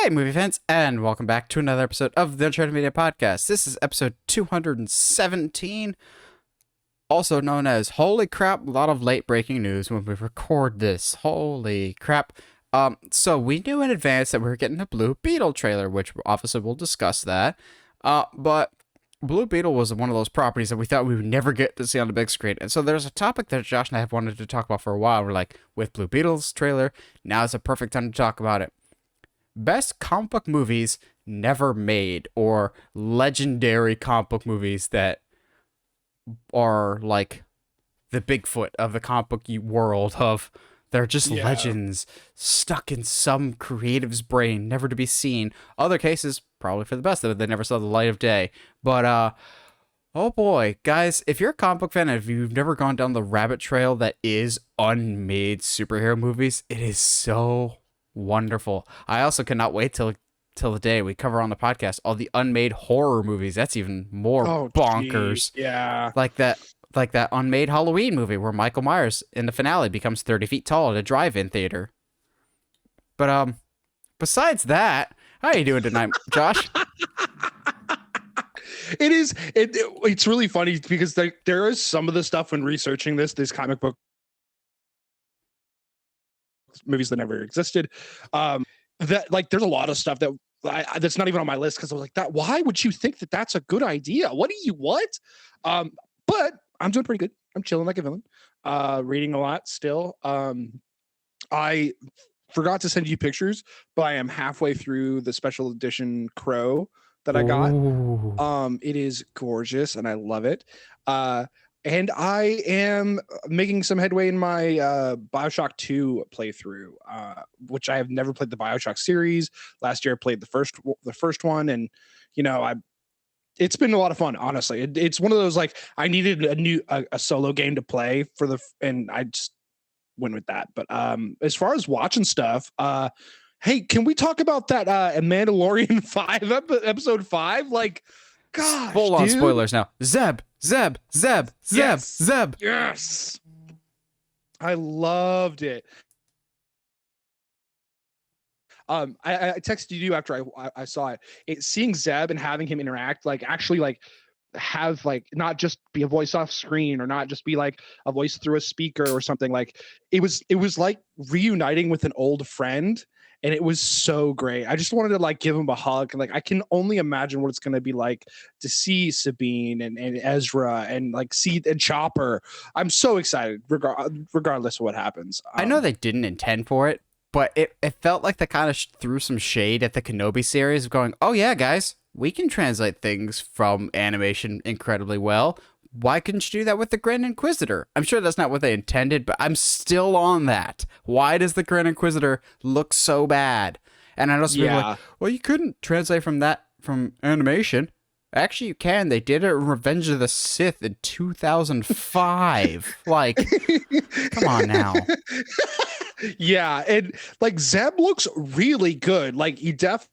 Hey, movie fans, and welcome back to another episode of the Uncharted Media Podcast. This is episode 217, also known as Holy Crap, a lot of late breaking news when we record this. Holy crap. So we knew in advance that we were getting a Blue Beetle trailer, which obviously we'll discuss that. But Blue Beetle was one of those properties that we thought we would never get to see on the big screen. And so there's a topic that Josh and I have wanted to talk about for a while. We're like, with Blue Beetle's trailer, now is a perfect time to talk about it. Best comic book movies never made, or legendary comic book movies that are like the Bigfoot of the comic book world of they're just legends stuck in some creative's brain, never to be seen. Other cases, probably for the best of it, they never saw the light of day. But oh boy, guys, if you're a comic book fan and if you've never gone down the rabbit trail that is unmade superhero movies, it is so wonderful. I also cannot wait till the day we cover on the podcast all the unmade horror movies. That's even more bonkers. Geez. Yeah. Like that unmade Halloween movie where Michael Myers in the finale becomes 30 feet tall at a drive-in theater. But besides that, how are you doing tonight, Josh? It's really funny because there is some of the stuff when researching this comic book movies that never existed, that like there's a lot of stuff that that's not even on my list because I was like, that why would you think that that's a good idea? What but I'm doing pretty good. I'm chilling like a villain, reading a lot still. I forgot to send you pictures, but I am halfway through the special edition Crow that I got. Ooh. It is gorgeous and I love it. And I am making some headway in my BioShock 2 playthrough, which I have never played the BioShock series. Last year I played the first one, and you know, it's been a lot of fun. Honestly, it's one of those like I needed a solo game to play and I just went with that. But as far as watching stuff, hey, can we talk about that Mandalorian 5 episode 5? Like, gosh, full on dude. spoilers now. Zeb. Yes. Zeb. Yes. I loved it. I texted you after I saw it. Seeing Zeb and having him interact, like actually like have like not just be a voice off screen or not just be like a voice through a speaker or something. Like it was like reuniting with an old friend. And it was so great. I just wanted to like give him a hug. And like, I can only imagine what it's going to be like to see Sabine and Ezra and like see and Chopper. I'm so excited regardless of what happens. I know they didn't intend for it, but it felt like they kind of threw some shade at the Kenobi series of going, oh yeah, guys, we can translate things from animation incredibly well. Why couldn't you do that with the Grand Inquisitor? I'm sure that's not what they intended, but I'm still on that. Why does the Grand Inquisitor look so bad? And I know some people are like, well, you couldn't translate from animation. Actually, you can. They did it in Revenge of the Sith in 2005. Like, come on now. Yeah, and like Zeb looks really good. Like he definitely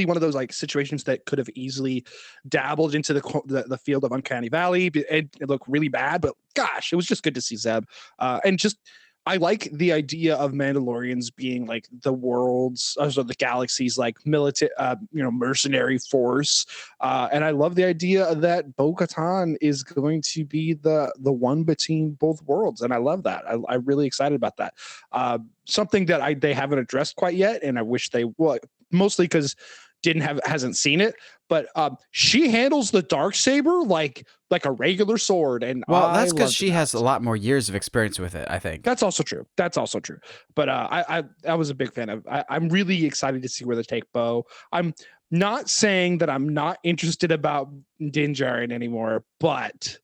one of those like situations that could have easily dabbled into the field of Uncanny Valley. It looked really bad, but gosh, it was just good to see Zeb. And just I like the idea of Mandalorians being like the world's, so the galaxy's like military, mercenary force. And I love the idea that Bo-Katan is going to be the one between both worlds, and I love that. I'm really excited about that. Something that they haven't addressed quite yet, and I wish they would. Mostly because hasn't seen it, but she handles the Darksaber like a regular sword, and that's because she has a lot more years of experience with it. I think that's also true. But I was a big fan of. I'm really excited to see where they take Bo. I'm not saying that I'm not interested about Din Djarin anymore, but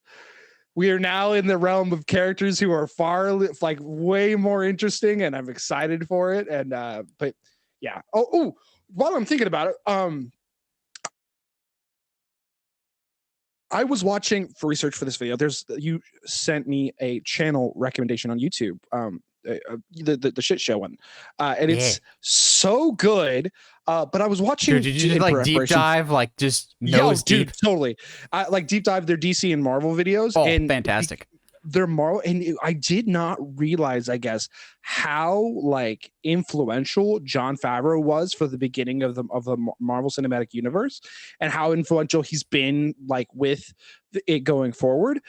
we are now in the realm of characters who are like way more interesting, and I'm excited for it. And but yeah. Oh. While I'm thinking about it, I was watching for research for this video. You sent me a channel recommendation on YouTube, the shit show one, and it's so good. But I was watching. Dude, did you just like deep dive, like just nose deep? Dude, totally. I like deep dive their DC and Marvel videos. Oh, and fantastic! they're Marvel, and I did not realize, I guess, how like influential Jon Favreau was for the beginning of the Marvel Cinematic Universe, and how influential he's been like with it going forward.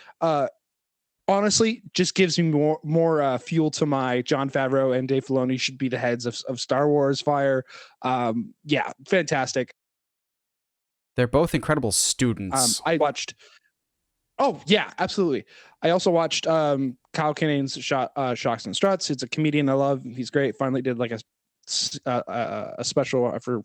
Honestly, just gives me more fuel to my Jon Favreau and Dave Filoni should be the heads of Star Wars fire. Yeah, fantastic. They're both incredible students. I watched. Oh yeah, absolutely. I also watched Kyle Kinane's Shocks and Struts. It's a comedian I love. He's great. Finally did like a special for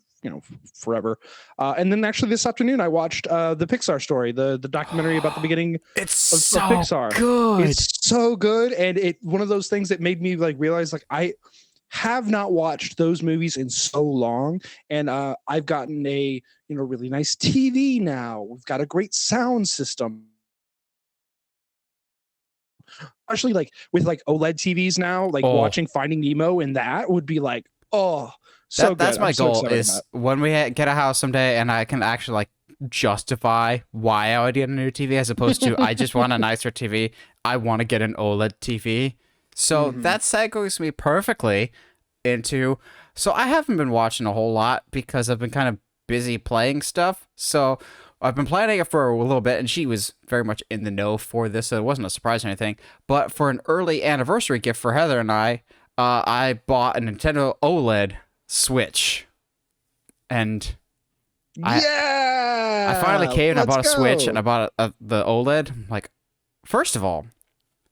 forever. And then actually this afternoon I watched the Pixar story, the documentary about the beginning It's so of Pixar. good. It's so good, and it one of those things that made me like realize like I have not watched those movies in so long, and I've gotten a really nice TV now. We've got a great sound system. Especially like with like OLED TVs now, like watching Finding Nemo and that would be like, oh, so that's good. my goal is when we get a house someday and I can actually like justify why I would get a new TV as opposed to I just want a nicer TV. I want to get an OLED TV. So that segues me perfectly into, so I haven't been watching a whole lot because I've been kind of busy playing stuff. So I've been planning it for a little bit, and she was very much in the know for this, so it wasn't a surprise or anything. But for an early anniversary gift for Heather and I bought a Nintendo OLED Switch. And I finally caved and I bought a Switch and I bought the OLED. Like, first of all,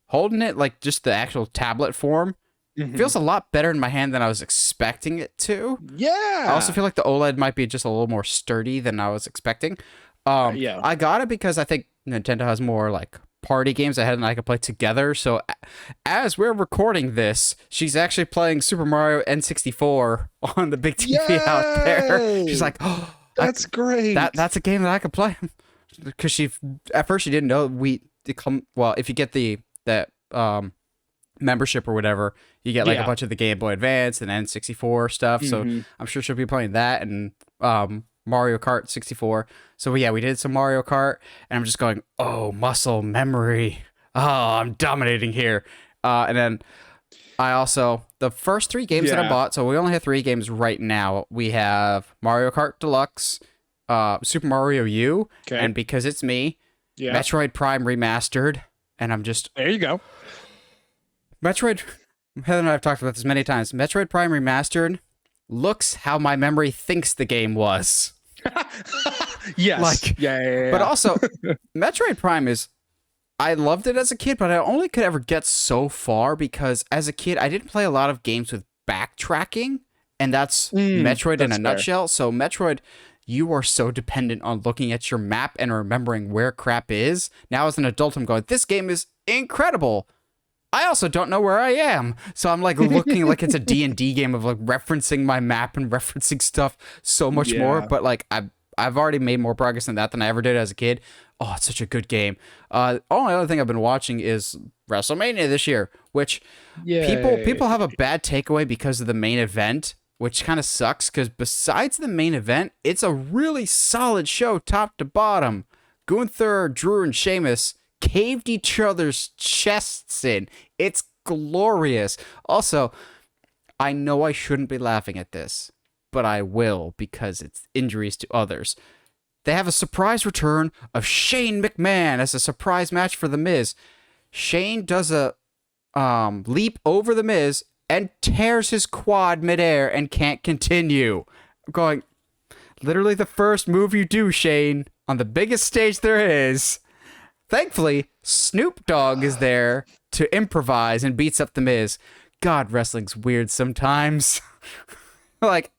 holding it like just the actual tablet form feels a lot better in my hand than I was expecting it to. Yeah. I also feel like the OLED might be just a little more sturdy than I was expecting. I got it because I think Nintendo has more like party games ahead and I could play together. So as we're recording this, she's actually playing Super Mario N64 on the big TV out there. She's like, oh, that's great. That's a game that I could play. Because at first she didn't know if you get that membership or whatever, you get like a bunch of the Game Boy Advance and N64 stuff. So I'm sure she'll be playing that and Mario Kart 64. So yeah, we did some Mario Kart, and I'm just going, oh, muscle memory. Oh, I'm dominating here. And then I also, the first 3 games that I bought, so we only have 3 games right now. We have Mario Kart Deluxe, Super Mario U, and because it's me, Metroid Prime Remastered, and I'm just... There you go. Heather and I have talked about this many times. Metroid Prime Remastered looks how my memory thinks the game was. Yes. Like, yeah. But also, Metroid Prime I loved it as a kid, but I only could ever get so far because as a kid, I didn't play a lot of games with backtracking, and that's Metroid in a nutshell. So Metroid, you are so dependent on looking at your map and remembering where crap is. Now as an adult, I'm going, this game is incredible. I also don't know where I am. So I'm like looking like it's a D&D game of like referencing my map and referencing stuff so much more. But like I've already made more progress than that than I ever did as a kid. Oh, it's such a good game. Only other thing I've been watching is WrestleMania this year, which people have a bad takeaway because of the main event, which kind of sucks because besides the main event, it's a really solid show top to bottom. Gunther, Drew, and Sheamus caved each other's chests in. It's glorious. Also, I know I shouldn't be laughing at this, but I will because it's injuries to others. They have a surprise return of Shane McMahon as a surprise match for The Miz. Shane does a leap over The Miz and tears his quad midair and can't continue. I'm going, literally the first move you do, Shane, on the biggest stage there is. Thankfully, Snoop Dogg is there to improvise and beats up The Miz. God, wrestling's weird sometimes. Like,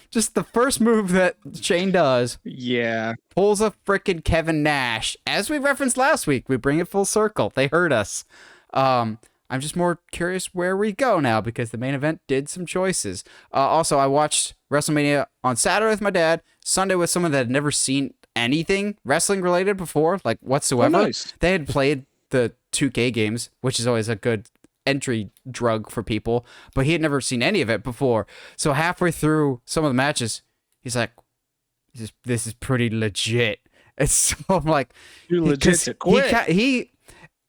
just the first move that Shane does. Yeah. Pulls a frickin' Kevin Nash. As we referenced last week, we bring it full circle. They hurt us. I'm just more curious where we go now because the main event did some choices. Also, I watched WrestleMania on Saturday with my dad, Sunday with someone that had never seen anything wrestling related before, like whatsoever. Oh, nice. They had played the 2K games, which is always a good entry drug for people, but he had never seen any of it before. So halfway through some of the matches, he's like, this is pretty legit. And so I'm like, you're legit to quit.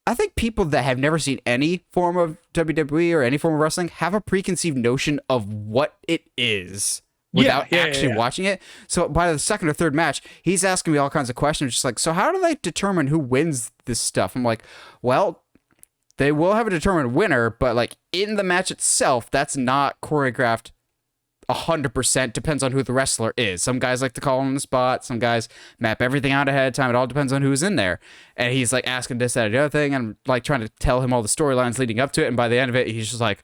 I think people that have never seen any form of WWE or any form of wrestling have a preconceived notion of what it is without actually watching it. So by the second or third match, he's asking me all kinds of questions, just like, so how do they determine who wins this stuff? I'm like, well, they will have a determined winner, but like in the match itself, that's not choreographed 100%. Depends on who the wrestler is. Some guys like to call on the spot. Some guys map everything out ahead of time. It all depends on who's in there. And he's like asking this, that, and the other thing. And I'm like trying to tell him all the storylines leading up to it. And by the end of it, he's just like,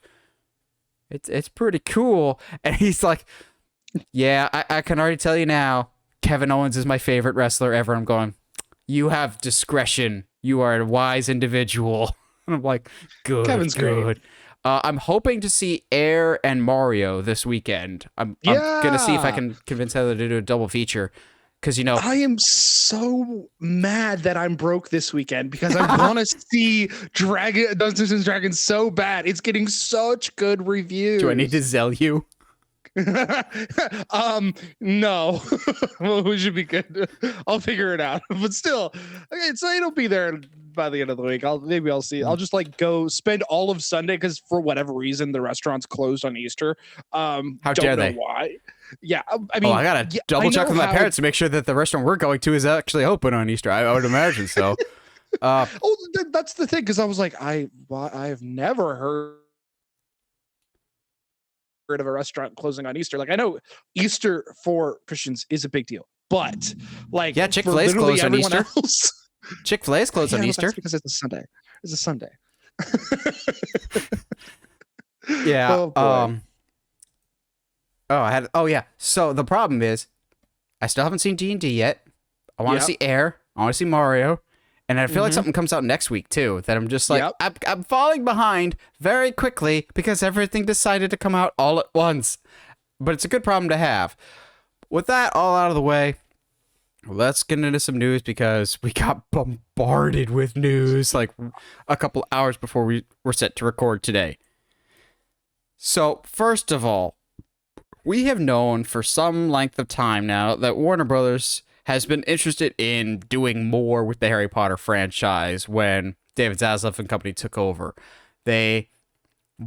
it's pretty cool. And he's like, yeah, I can already tell you now, Kevin Owens is my favorite wrestler ever. I'm going, you have discretion. You are a wise individual. And I'm like, good. Kevin's good. great. I'm hoping to see Air and Mario this weekend. I'm gonna see if I can convince Heather to do a double feature, because I am so mad that I'm broke this weekend because I want to see Dungeons and Dragons so bad. It's getting such good reviews. Do I need to sell you? No. Well, we should be good. I'll figure it out. But still, okay, so it'll be there by the end of the week. I'll see. I'll just like go spend all of Sunday because for whatever reason the restaurant's closed on Easter. How dare they? Why? Yeah, I mean, I gotta double check with my parents to make sure that the restaurant we're going to is actually open on Easter. I would imagine so. That's the thing, because I was like, I've never heard of a restaurant closing on Easter. Like, I know Easter for Christians is a big deal, but like, yeah, Chick-fil-A's closed on Easter. Chick-fil-A's closed on Easter because it's a Sunday. It's a Sunday. Yeah. Yeah. So the problem is, I still haven't seen D&D yet. I want to see Air. I want to see Mario. And I feel like something comes out next week too, that I'm just like, I'm falling behind very quickly because everything decided to come out all at once. But it's a good problem to have. With that all out of the way, let's get into some news, because we got bombarded with news like a couple hours before we were set to record today. So first of all, we have known for some length of time now that Warner Brothers has been interested in doing more with the Harry Potter franchise when David Zaslav and company took over. They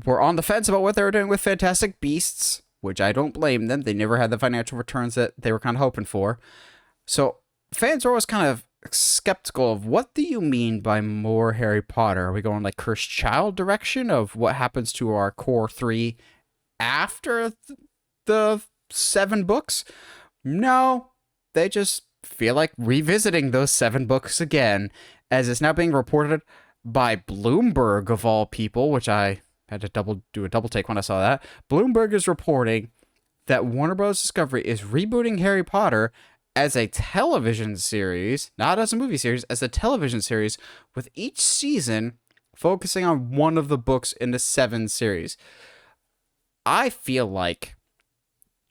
were on the fence about what they were doing with Fantastic Beasts, which I don't blame them. They never had the financial returns that they were kind of hoping for. So fans are always kind of skeptical of, what do you mean by more Harry Potter? Are we going like Cursed Child direction of what happens to our core 3 after the 7 books? No, they just feel like revisiting those 7 books again, as it's now being reported by Bloomberg of all people, which I had to do a double take when I saw that. Bloomberg is reporting that Warner Bros. Discovery is rebooting Harry Potter as a television series, not as a movie series, as a television series, with each season focusing on one of the books in the 7 series. I feel like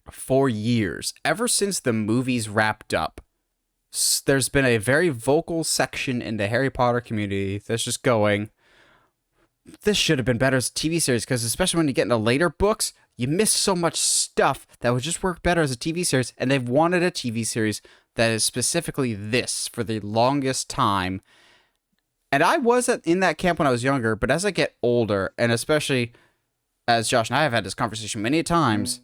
for years, ever since the movies wrapped up, there's been a very vocal section in the Harry Potter community that's just going, this should have been better as a TV series, because especially when you get into later books, you miss so much stuff that would just work better as a TV series, and they've wanted a TV series that is specifically this for the longest time. And I was in that camp when I was younger, but as I get older, and especially as Josh and I have had this conversation many times,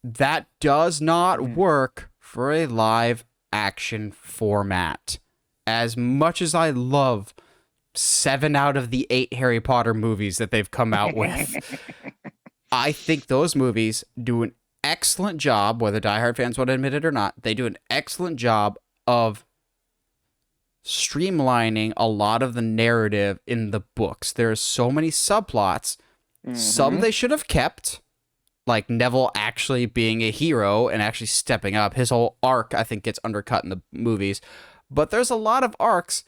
that does not work for a live action format. As much as I love 7 out of the 8 Harry Potter movies that they've come out with, I think those movies do an excellent job, whether diehard fans want to admit it or not. They do an excellent job of streamlining a lot of the narrative in the books. There are so many subplots. Some they should have kept, like Neville actually being a hero and actually stepping up. His whole arc, I think, gets undercut in the movies. But there's a lot of arcs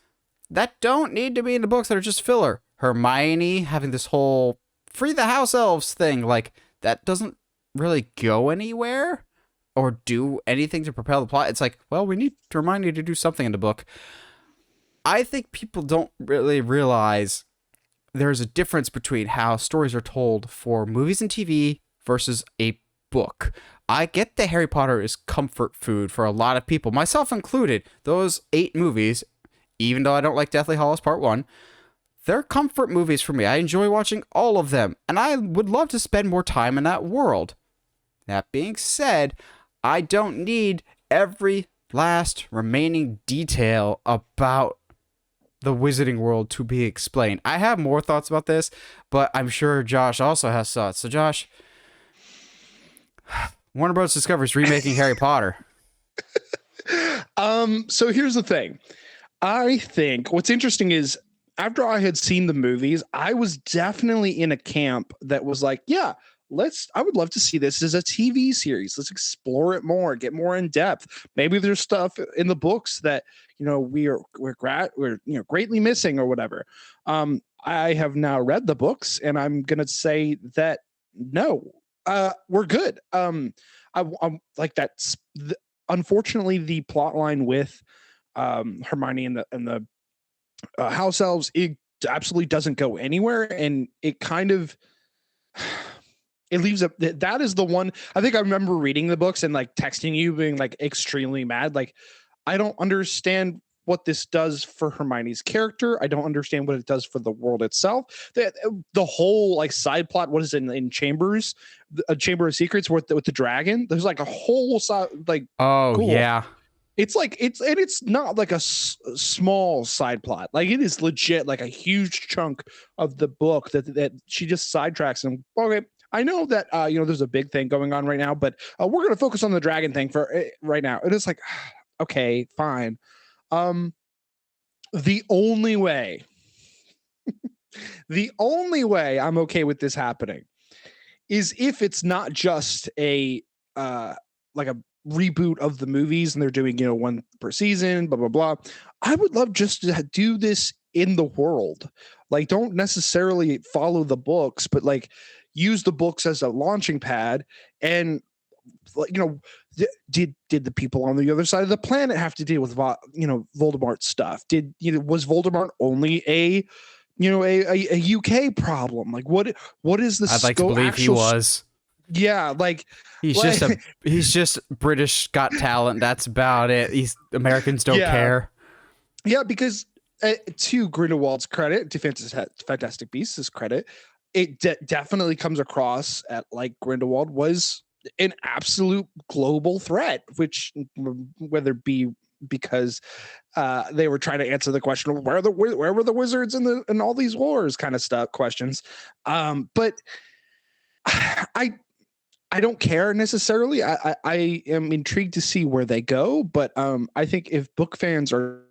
that don't need to be in the books that are just filler. Hermione having this whole free the house elves thing, like, that doesn't really go anywhere or do anything to propel the plot. It's like, well, we need Hermione to do something in the book. I think people don't really realize there's a difference between how stories are told for movies and TV versus a book. I get that Harry Potter is comfort food for a lot of people, myself included. Those 8 movies, even though I don't like Deathly Hallows Part 1, they're comfort movies for me. I enjoy watching all of them, and I would love to spend more time in that world. That being said, I don't need every last remaining detail about the Wizarding World to be explained. I have more thoughts about this, but I'm sure Josh also has thoughts. So, Josh, Warner Bros. Discovery's remaking Harry Potter. So here's the thing. I think what's interesting is after I had seen the movies, I was definitely in a camp that was like, yeah, I would love to see this as a TV series. Let's explore it more, get more in depth. Maybe there's stuff in the books that, we're greatly missing or whatever. I have now read the books and I'm going to say that no, we're good. I'm like that's unfortunately the plot line with Hermione and the house elves, it absolutely doesn't go anywhere, and it kind of it leaves that is the one. I think I remember reading the books and like texting you being like extremely mad, like I don't understand what this does for Hermione's character. I don't understand what it does for the world itself. The whole like side plot, what is it in Chambers, a Chamber of Secrets with the dragon? There's like a whole side like Oh, cool. yeah. It's like it's not like a small side plot. Like it is legit like a huge chunk of the book that she just sidetracks and okay. I know that there's a big thing going on right now, but we're going to focus on the dragon thing for right now. It is like okay, fine. The only way I'm okay with this happening is if it's not just a like a reboot of the movies and they're doing one per season, blah blah blah. I would love just to do this in the world. Like don't necessarily follow the books, but like use the books as a launching pad. And did the people on the other side of the planet have to deal with Voldemort stuff? Was Voldemort only a UK problem? Like what is the I'd like to believe he was. Yeah, like he's just British Got Talent. That's about it. Americans don't care. Yeah, because to Grindelwald's credit, to Fantastic Beasts' credit, it definitely comes across at like Grindelwald was an absolute global threat, which whether it be because they were trying to answer the question of where were the wizards in all these wars kind of stuff questions. But I don't care necessarily. I am intrigued to see where they go, but I think if book fans are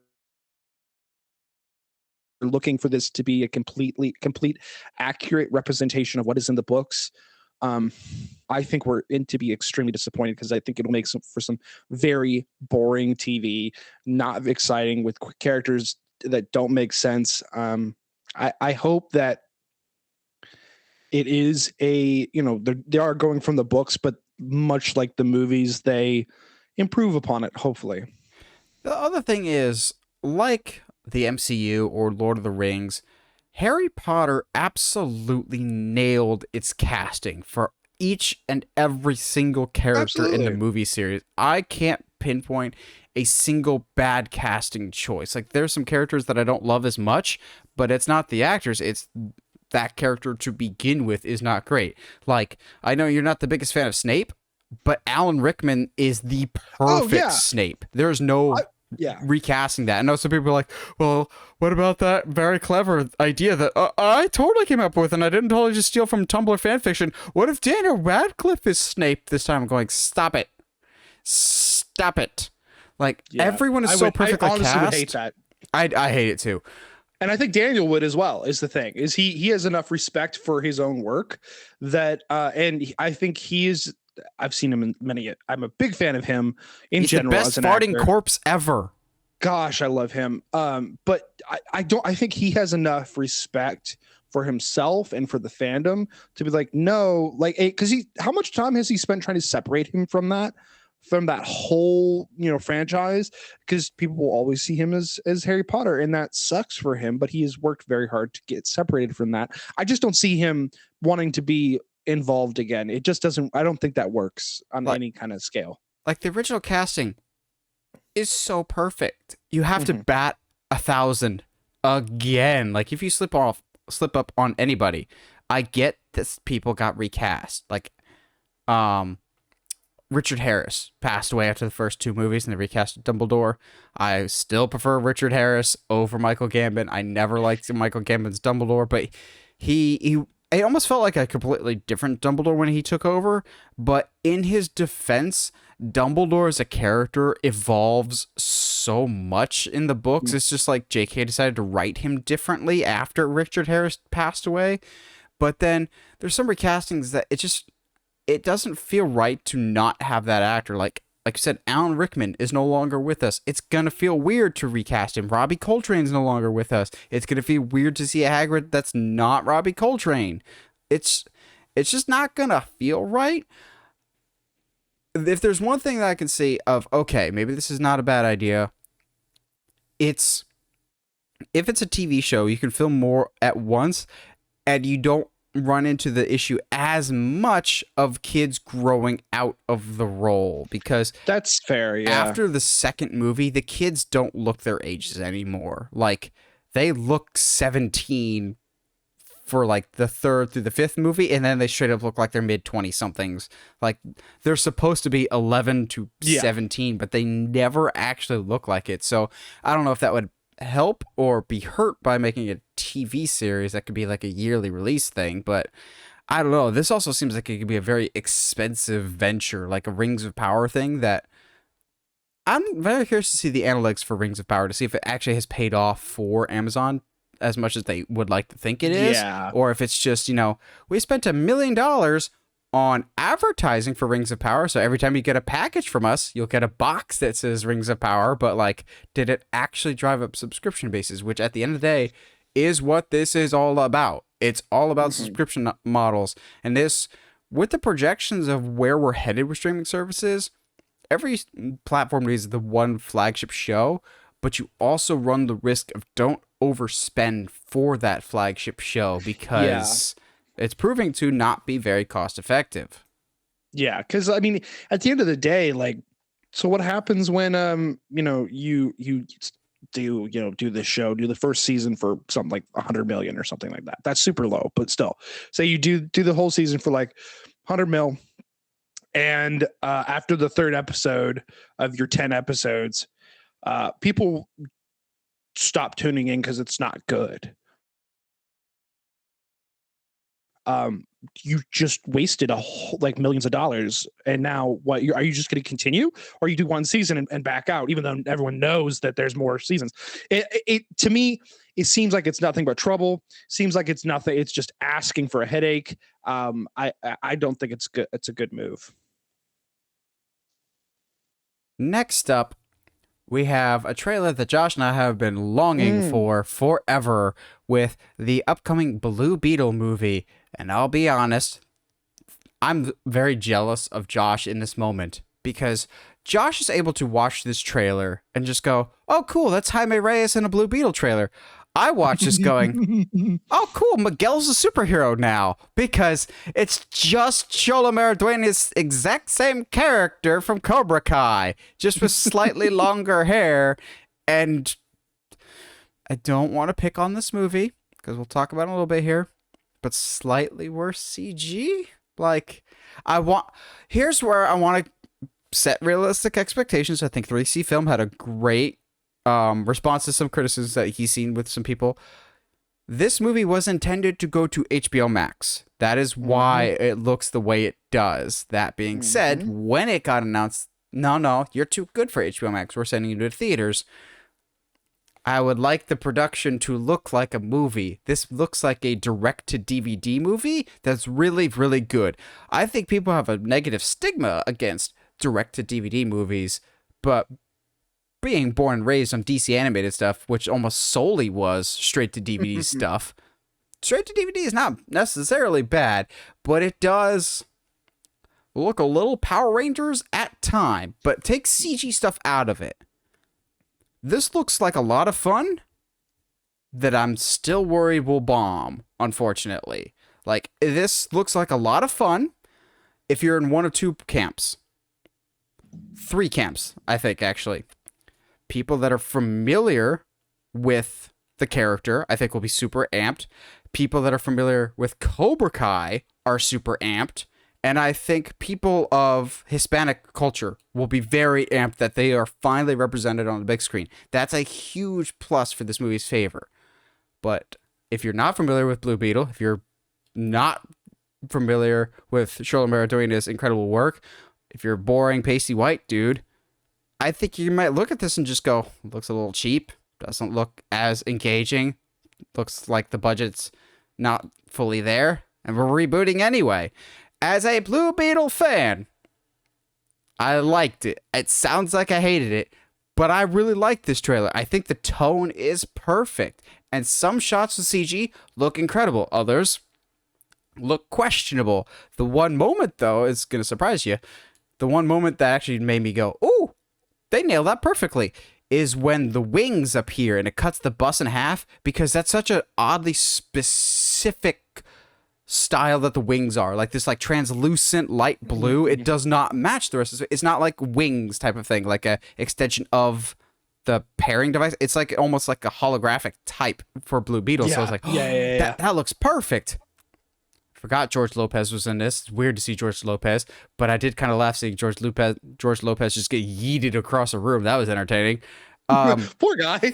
looking for this to be a complete accurate representation of what is in the books, I think we're in to be extremely disappointed because I think it'll make for some very boring TV, not exciting with characters that don't make sense. I hope that it is they are going from the books, but much like the movies, they improve upon it, hopefully. The other thing is, like the MCU or Lord of the Rings, Harry Potter absolutely nailed its casting for each and every single character in the movie series. I can't pinpoint a single bad casting choice. Like, there's some characters that I don't love as much, but it's not the actors, it's that character to begin with is not great. Like, I know you're not the biggest fan of Snape, but Alan Rickman is the perfect Snape. There's no recasting that. I know some people are like, well, what about that very clever idea that I totally came up with and I didn't totally just steal from Tumblr fanfiction? What if Daniel Radcliffe is Snape this time? I'm going, stop it. Stop it. Like, everyone is so perfectly cast. I honestly would hate that. I hate it too. And I think Daniel would as well, is the thing. Is he has enough respect for his own work that and I think he is. I've seen him in many. I'm a big fan of him in general. He's the best farting corpse ever. Gosh, I love him. But I don't. I think he has enough respect for himself and for the fandom to be like, no, like, because how much time has he spent trying to separate him from that whole franchise? Because people will always see him as Harry Potter, and that sucks for him. But he has worked very hard to get separated from that. I just don't see him wanting to be involved again. It just doesn't. I don't think that works on any kind of scale. Like, the original casting is so perfect. You have to bat 1,000 again. Like, if you slip up on anybody, I get this. People got recast. Like, Richard Harris passed away after the first 2 movies, and they recast Dumbledore. I still prefer Richard Harris over Michael Gambon. I never liked Michael Gambon's Dumbledore, but it almost felt like a completely different Dumbledore when he took over. But in his defense, Dumbledore as a character evolves so much in the books. It's just like J.K. decided to write him differently after Richard Harris passed away. But then there's some recastings that it doesn't feel right to not have that actor. Like I said, Alan Rickman is no longer with us. It's going to feel weird to recast him. Robbie Coltrane's no longer with us. It's going to feel weird to see a Hagrid that's not Robbie Coltrane. It's just not going to feel right. If there's one thing that I can see of, okay, maybe this is not a bad idea, if it's a TV show, you can film more at once, and you don't run into the issue as much of kids growing out of the role, because that's fair. Yeah. After the second movie, the kids don't look their ages anymore. Like, they look 17 for like the 3rd through the 5th movie, and then they straight up look like they're mid-20 somethings. Like, they're supposed to be 11 to 17, but they never actually look like it. So I don't know if that would help or be hurt by making a TV series that could be like a yearly release thing, but I don't know. This also seems like it could be a very expensive venture, like a Rings of Power thing, that I'm very curious to see the analytics for Rings of Power, to see if it actually has paid off for Amazon as much as they would like to think it is, or if it's just, we spent $1 million on advertising for Rings of Power, so every time you get a package from us, you'll get a box that says Rings of Power, but like, did it actually drive up subscription bases, which at the end of the day is what this is all about. It's all about subscription models, and this, with the projections of where we're headed with streaming services, every platform needs the one flagship show, but you also run the risk of don't overspend for that flagship show, because it's proving to not be very cost effective. Yeah, because I mean, at the end of the day, like, so what happens when you do this show, do the first season for something like 100 million or something like that? That's super low, but still, say you do the whole season for like 100 mil, and after the 3rd episode of your 10 episodes, people stop tuning in because it's not good. You just wasted millions of dollars, and now what? Are you just going to continue, or you do one season and back out, even though everyone knows that there's more seasons? It to me, it seems like it's nothing but trouble. Seems like it's nothing. It's just asking for a headache. I don't think it's good. It's a good move. Next up, we have a trailer that Josh and I have been longing for forever, with the upcoming Blue Beetle movie. And I'll be honest, I'm very jealous of Josh in this moment, because Josh is able to watch this trailer and just go, oh, cool, that's Jaime Reyes in a Blue Beetle trailer. I watch this going, oh, cool, Miguel's a superhero now, because it's just Cholo Maridueña's exact same character from Cobra Kai, just with slightly longer hair. And I don't want to pick on this movie, because we'll talk about it a little bit here, but slightly worse CG. Like, here's where I want to set realistic expectations. I think 3C Film had a great response to some criticisms that he's seen with some people. This movie was intended to go to HBO Max. That is why it looks the way it does. That being said, when it got announced, no, you're too good for HBO Max, we're sending you to theaters, I would like the production to look like a movie. This looks like a direct-to-DVD movie that's really, really good. I think people have a negative stigma against direct-to-DVD movies, but being born and raised on DC animated stuff, which almost solely was straight-to-DVD stuff, straight-to-DVD is not necessarily bad, but it does look a little Power Rangers at time, but take CG stuff out of it. This looks like a lot of fun that I'm still worried will bomb, unfortunately. Like, this looks like a lot of fun if you're in one of 2 camps. 3 camps, I think, actually. People that are familiar with the character, I think, will be super amped. People that are familiar with Cobra Kai are super amped. And I think people of Hispanic culture will be very amped that they are finally represented on the big screen. That's a huge plus for this movie's favor. But if you're not familiar with Blue Beetle, if you're not familiar with Charlotte Maratona's incredible work, if you're a boring, pasty white dude, I think you might look at this and just go, looks a little cheap, doesn't look as engaging, looks like the budget's not fully there, and we're rebooting anyway. As a Blue Beetle fan, I liked it. It sounds like I hated it, but I really liked this trailer. I think the tone is perfect, and some shots with CG look incredible. Others look questionable. The one moment, though, is going to surprise you. The one moment that actually made me go, ooh, they nailed that perfectly, is when the wings appear and it cuts the bus in half, because that's such an oddly specific style that the wings are, like this like translucent light blue. It does not match the rest of it. It's not like wings type of thing, like a extension of the pairing device. It's like almost like a holographic type for Blue Beetle. So I was like, that looks perfect. Forgot George Lopez was in this. It's weird to see George Lopez, but I did kind of laugh seeing George Lopez just get yeeted across a room. That was entertaining. Poor guy.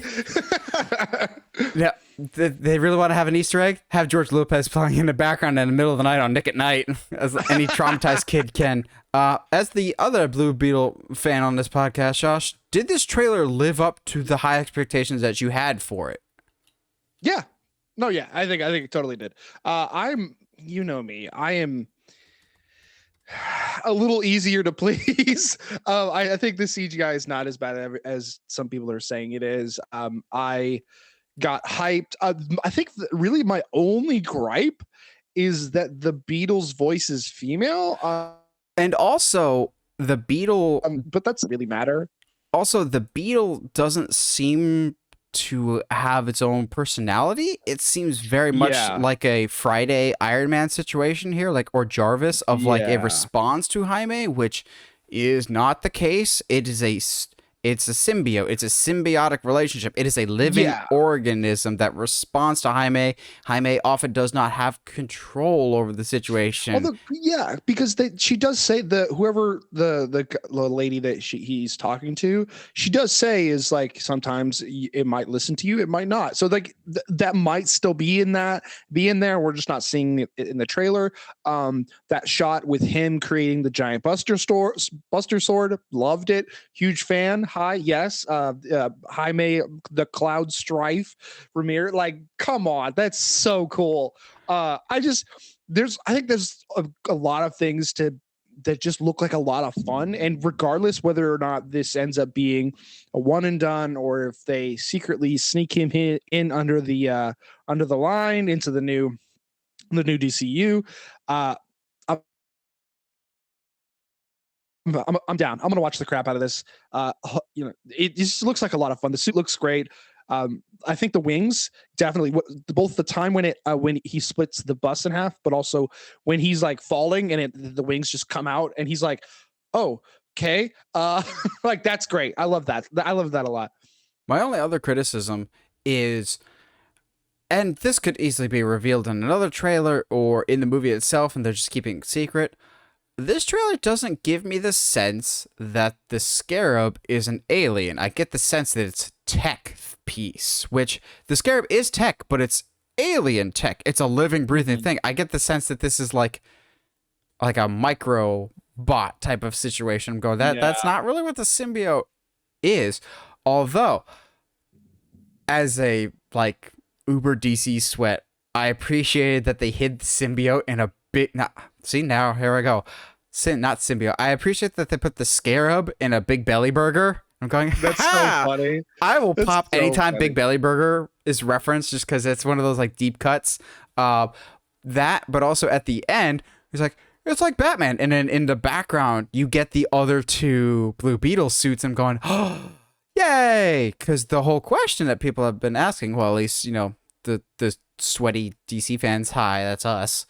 Yeah, they really want to have an Easter egg? Have George Lopez playing in the background in the middle of the night on Nick at Night, as any traumatized kid can. As the other Blue Beetle fan on this podcast, Josh, did this trailer live up to the high expectations that you had for it? Yeah. No, yeah, I think it totally did. You know me, I am a little easier to please. I think the CGI is not as bad as some people are saying it is. I got hyped. I think really my only gripe is that the Beetle's voice is female. And also the Beetle, but that doesn't really matter. Also, the Beetle doesn't seem to have its own personality. It seems very much like a Friday Iron Man situation here, like, or Jarvis of like a response to Jaime, which is not the case. It's a symbiote. It's a symbiotic relationship. It is a living organism that responds to Jaime. Jaime often does not have control over the situation. Although, because she does say whoever the lady that he's talking to, she does say is like sometimes it might listen to you, it might not. So like that might still be in there. We're just not seeing it in the trailer. That shot with him creating the giant Buster Sword, loved it. Huge fan. Hi, yes. Jaime, the Cloud Strife, Ramir, like, come on, that's so cool. I think there's a lot of things that just look like a lot of fun, and regardless whether or not this ends up being a one and done, or if they secretly sneak him in under the line into the new DCU, I'm down. I'm gonna watch the crap out of this. It just looks like a lot of fun. The suit looks great. I think the wings definitely, both the time when he splits the bus in half, but also when he's like falling and the wings just come out and he's like, oh, okay. Like, that's great. I love that. I love that a lot. My only other criticism is, and this could easily be revealed in another trailer or in the movie itself, and they're just keeping it secret. This trailer doesn't give me the sense that the Scarab is an alien. I get the sense that it's a tech piece, which the Scarab is tech, but it's alien tech. It's a living, breathing thing. I get the sense that this is like a micro bot type of situation. I'm going, that's not really what the symbiote is. Although, as a like uber DC sweat, I appreciated that they hid the symbiote in a big. Now here I go. Not symbiote. I appreciate that they put the Scarab in a Big Belly Burger. I'm going, that's so funny. I will pop anytime Big Belly Burger is referenced, just because it's one of those like deep cuts. That, but also at the end, he's like, it's like Batman. And then in the background, you get the other two Blue Beetle suits. I'm going, oh, yay! Because the whole question that people have been asking, well, at least, the sweaty DC fans, hi, that's us,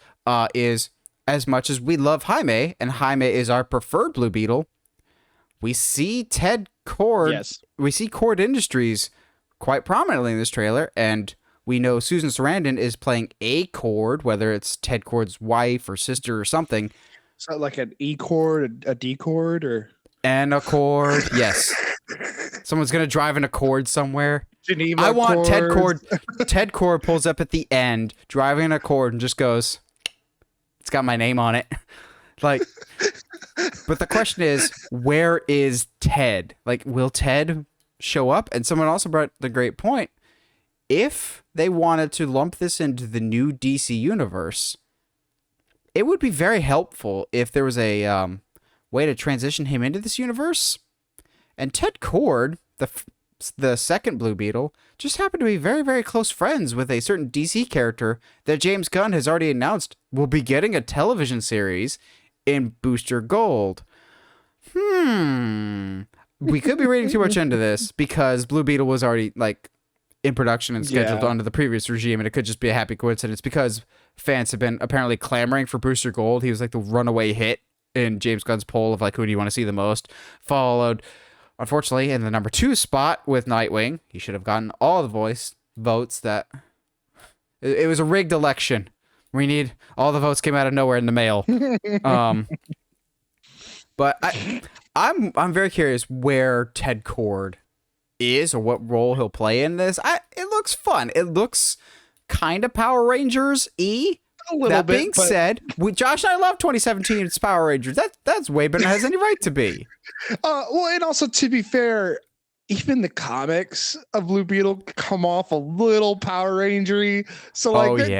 is, as much as we love Jaime, and Jaime is our preferred Blue Beetle, we see Ted Cord, we see Cord Industries quite prominently in this trailer, and we know Susan Sarandon is playing a Cord, whether it's Ted Kord's wife or sister or something. So like an E chord, a D chord, or And a Cord, yes. Someone's gonna drive in a Cord somewhere. Geneva. I want Ted chords. Cord. Ted Cord pulls up at the end, driving in a Cord, and just goes, "It's got my name on it." Like, but the question is, where is Ted? Like, will Ted show up? And someone also brought the great point. If they wanted to lump this into the new DC universe, it would be very helpful if there was a way to transition him into this universe. And Ted Kord, the second Blue Beetle, just happened to be very, very close friends with a certain DC character that James Gunn has already announced will be getting a television series in Booster Gold. We could be reading too much into this because Blue Beetle was already like in production and scheduled under the previous regime, and it could just be a happy coincidence because fans have been apparently clamoring for Booster Gold. He was like the runaway hit in James Gunn's poll of like, who do you want to see the most? Followed, unfortunately, in the number 2 spot with Nightwing. He should have gotten all the votes. That it was a rigged election. We need all the votes came out of nowhere in the mail. But I'm very curious where Ted Kord is or what role he'll play in this. It looks fun. It looks kind of Power Rangers-y. A little that bit, being but... said, Josh and I love 2017's Power Rangers. That's way better than it has any right to be. Well, and also to be fair, even the comics of Blue Beetle come off a little Power Rangery. So like that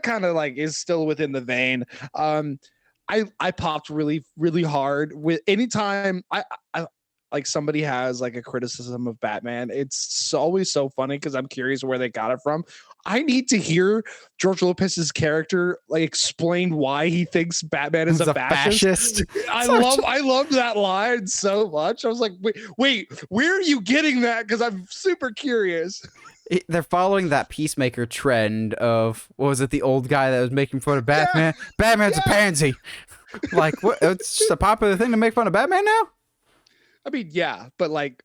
kind of like is still within the vein. I popped really, really hard with anytime I like somebody has like a criticism of Batman. It's always so funny because I'm curious where they got it from. I need to hear George Lopez's character like explain why he thinks Batman is a fascist. I love that line so much. I was like, wait, where are you getting that? Because I'm super curious. They're following that Peacemaker trend of, what was it, the old guy that was making fun of Batman? Yeah. Batman's a pansy. Like, what? It's just a popular thing to make fun of Batman now? I mean, yeah, but like,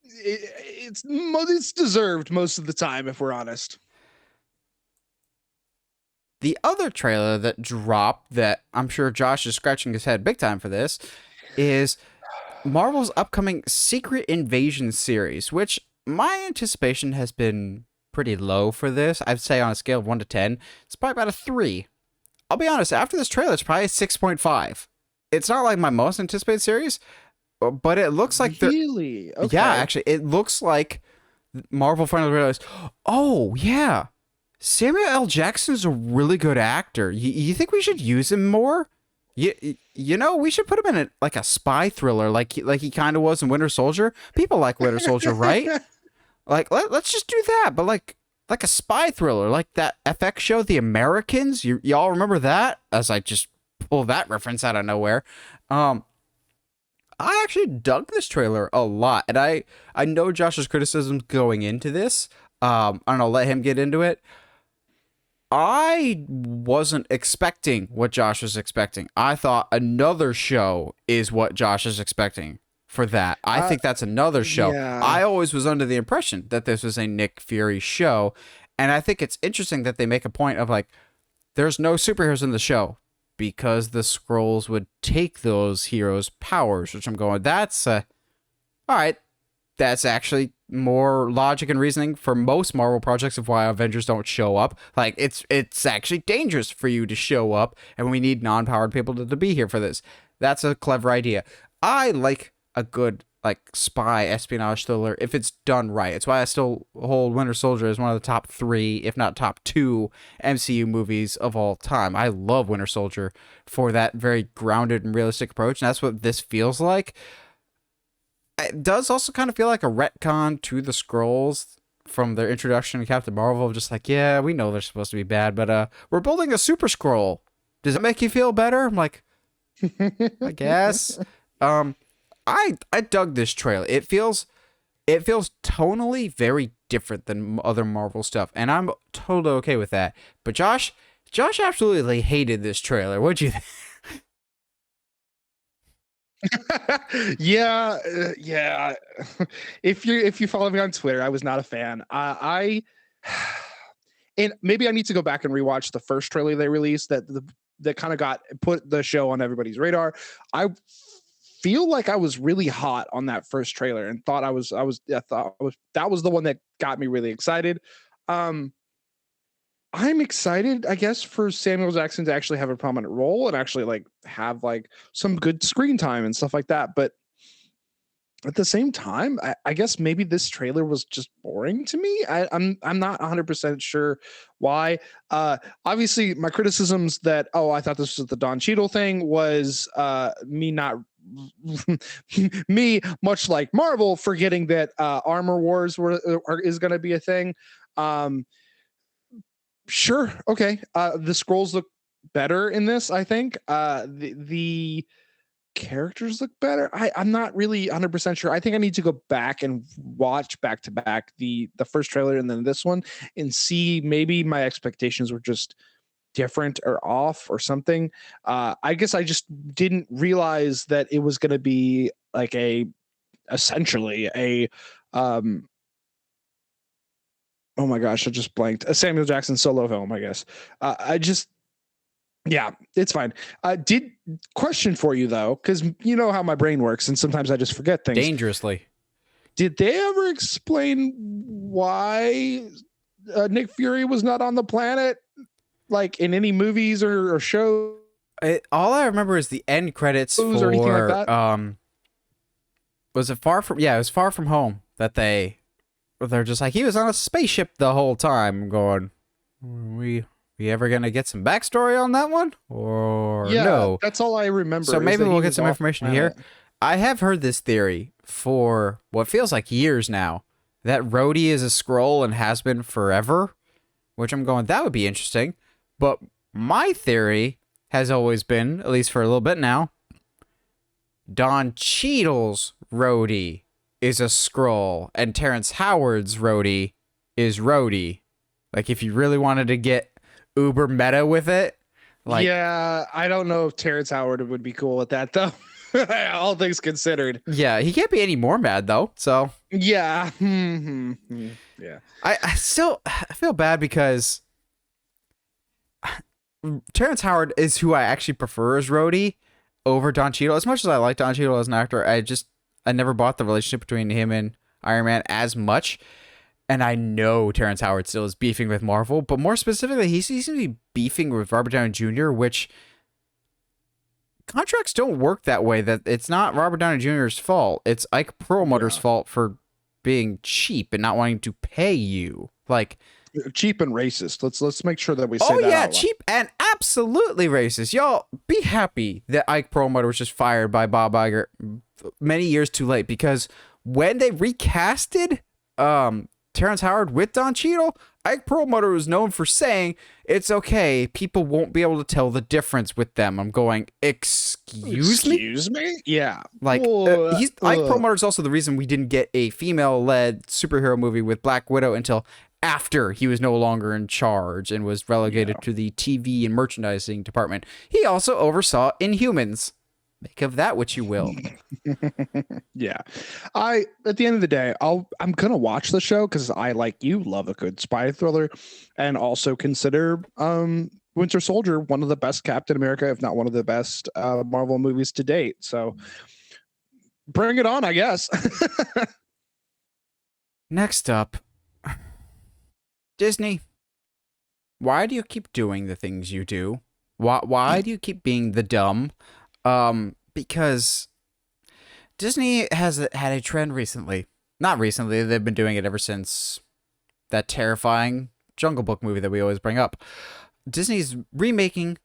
it's deserved most of the time, if we're honest. The other trailer that dropped that I'm sure Josh is scratching his head big time for this is Marvel's upcoming Secret Invasion series, which my anticipation has been pretty low for this. I'd say on a scale of 1 to 10, it's probably about a 3. I'll be honest, after this trailer, it's probably a 6.5. It's not like my most anticipated series, but it looks like really? Okay. Yeah, actually, it looks like Marvel finally realized, oh, yeah, Samuel L. Jackson's a really good actor. You think we should use him more? You know, we should put him in a spy thriller like he kind of was in Winter Soldier. People like Winter Soldier, right? Like, let's just do that, but like a spy thriller, like that FX show, The Americans. Y'all remember that? As I just pull that reference out of nowhere. I actually dug this trailer a lot, and I know Josh's criticisms going into this. And I'll let him get into it. I wasn't expecting what Josh was expecting. I thought another show is what Josh is expecting for that. I think that's another show. Yeah. I always was under the impression that this was a Nick Fury show. And I think it's interesting that they make a point of like, there's no superheroes in the show because the Skrulls would take those heroes' powers, which I'm going, all right. That's actually more logic and reasoning for most Marvel projects of why Avengers don't show up. Like, it's actually dangerous for you to show up, and we need non-powered people to be here for this. That's a clever idea. I like a good like spy espionage thriller if it's done right. It's why I still hold Winter Soldier as one of the top 3, if not top 2 MCU movies of all time. I love Winter Soldier for that very grounded and realistic approach, and that's what this feels like. It does also kind of feel like a retcon to the Skrulls from their introduction to Captain Marvel. Just like, yeah, we know they're supposed to be bad, but we're building a Super Skrull. Does that make you feel better? I'm like, I guess. I dug this trailer. It feels tonally very different than other Marvel stuff, and I'm totally okay with that. But Josh absolutely hated this trailer. What'd you think? Yeah, yeah. If you follow me on Twitter, I was not a fan. And maybe I need to go back and rewatch the first trailer they released that kind of got put the show on everybody's radar. I feel like I was really hot on that first trailer and thought I thought that was the one that got me really excited. Um, I'm excited, I guess, for Samuel Jackson to actually have a prominent role and actually like have like some good screen time and stuff like that. But at the same time, I guess maybe this trailer was just boring to me. I'm not 100% sure why. Obviously, my criticisms that I thought this was the Don Cheadle thing was me not me much like Marvel forgetting that Armor Wars is going to be a thing. Um, sure, okay. The scrolls look better in this. I think the characters look better. I'm not really 100% sure. I think I need to go back and watch back to back the first trailer and then this one and see maybe my expectations were just different or off or something. I guess I just didn't realize that it was going to be like essentially a oh my gosh, I just blanked. A Samuel Jackson solo film, I guess. Yeah, it's fine. Did question for you though, because you know how my brain works, and sometimes I just forget things. Dangerously. Did they ever explain why Nick Fury was not on the planet, like in any movies or shows? All I remember is the end credits for Or anything like that? Was it Far From? Yeah, it was Far From Home that they're just like he was on a spaceship the whole time. Going, we ever gonna get some backstory on that one or no? That's all I remember. So maybe we'll get some information here. I have heard this theory for what feels like years now that Rhodey is a Skrull and has been forever, which I'm going, that would be interesting. But my theory has always been, at least for a little bit now, Don Cheadle's Rhodey is a Skrull and Terrence Howard's Rhodey is Rhodey. Like if you really wanted to get uber meta with it. Like, yeah, I don't know if Terrence Howard would be cool with that though. All things considered. Yeah, he can't be any more mad though. So yeah, yeah. I feel bad because Terrence Howard is who I actually prefer as Rhodey over Don Cheadle. As much as I like Don Cheadle as an actor, I never bought the relationship between him and Iron Man as much. And I know Terrence Howard still is beefing with Marvel, but more specifically, he seems to be beefing with Robert Downey Jr., which contracts don't work that way. That it's not Robert Downey Jr.'s fault. It's Ike Perlmutter's fault for being cheap and not wanting to pay you. Like cheap and racist. Let's make sure that we say that. Oh yeah, cheap and absolutely racist. Y'all be happy that Ike Perlmutter was just fired by Bob Iger many years too late, because when they recasted Terrence Howard with Don Cheadle, Ike Perlmutter was known for saying, it's okay, people won't be able to tell the difference with them. I'm going, excuse me? Excuse me? Yeah. Like, Ike Perlmutter is also the reason we didn't get a female-led superhero movie with Black Widow until after he was no longer in charge and was relegated to the TV and merchandising department. He also oversaw Inhumans. Make of that what you will. Yeah. At the end of the day, I'm going to watch the show because I, like you, love a good spy thriller and also consider Winter Soldier one of the best Captain America, if not one of the best Marvel movies to date. So bring it on, I guess. Next up, Disney. Why do you keep doing the things you do? Why do you keep being the dumb? Because Disney has had a trend recently. Not recently, they've been doing it ever since that terrifying Jungle Book movie that we always bring up. Disney's remaking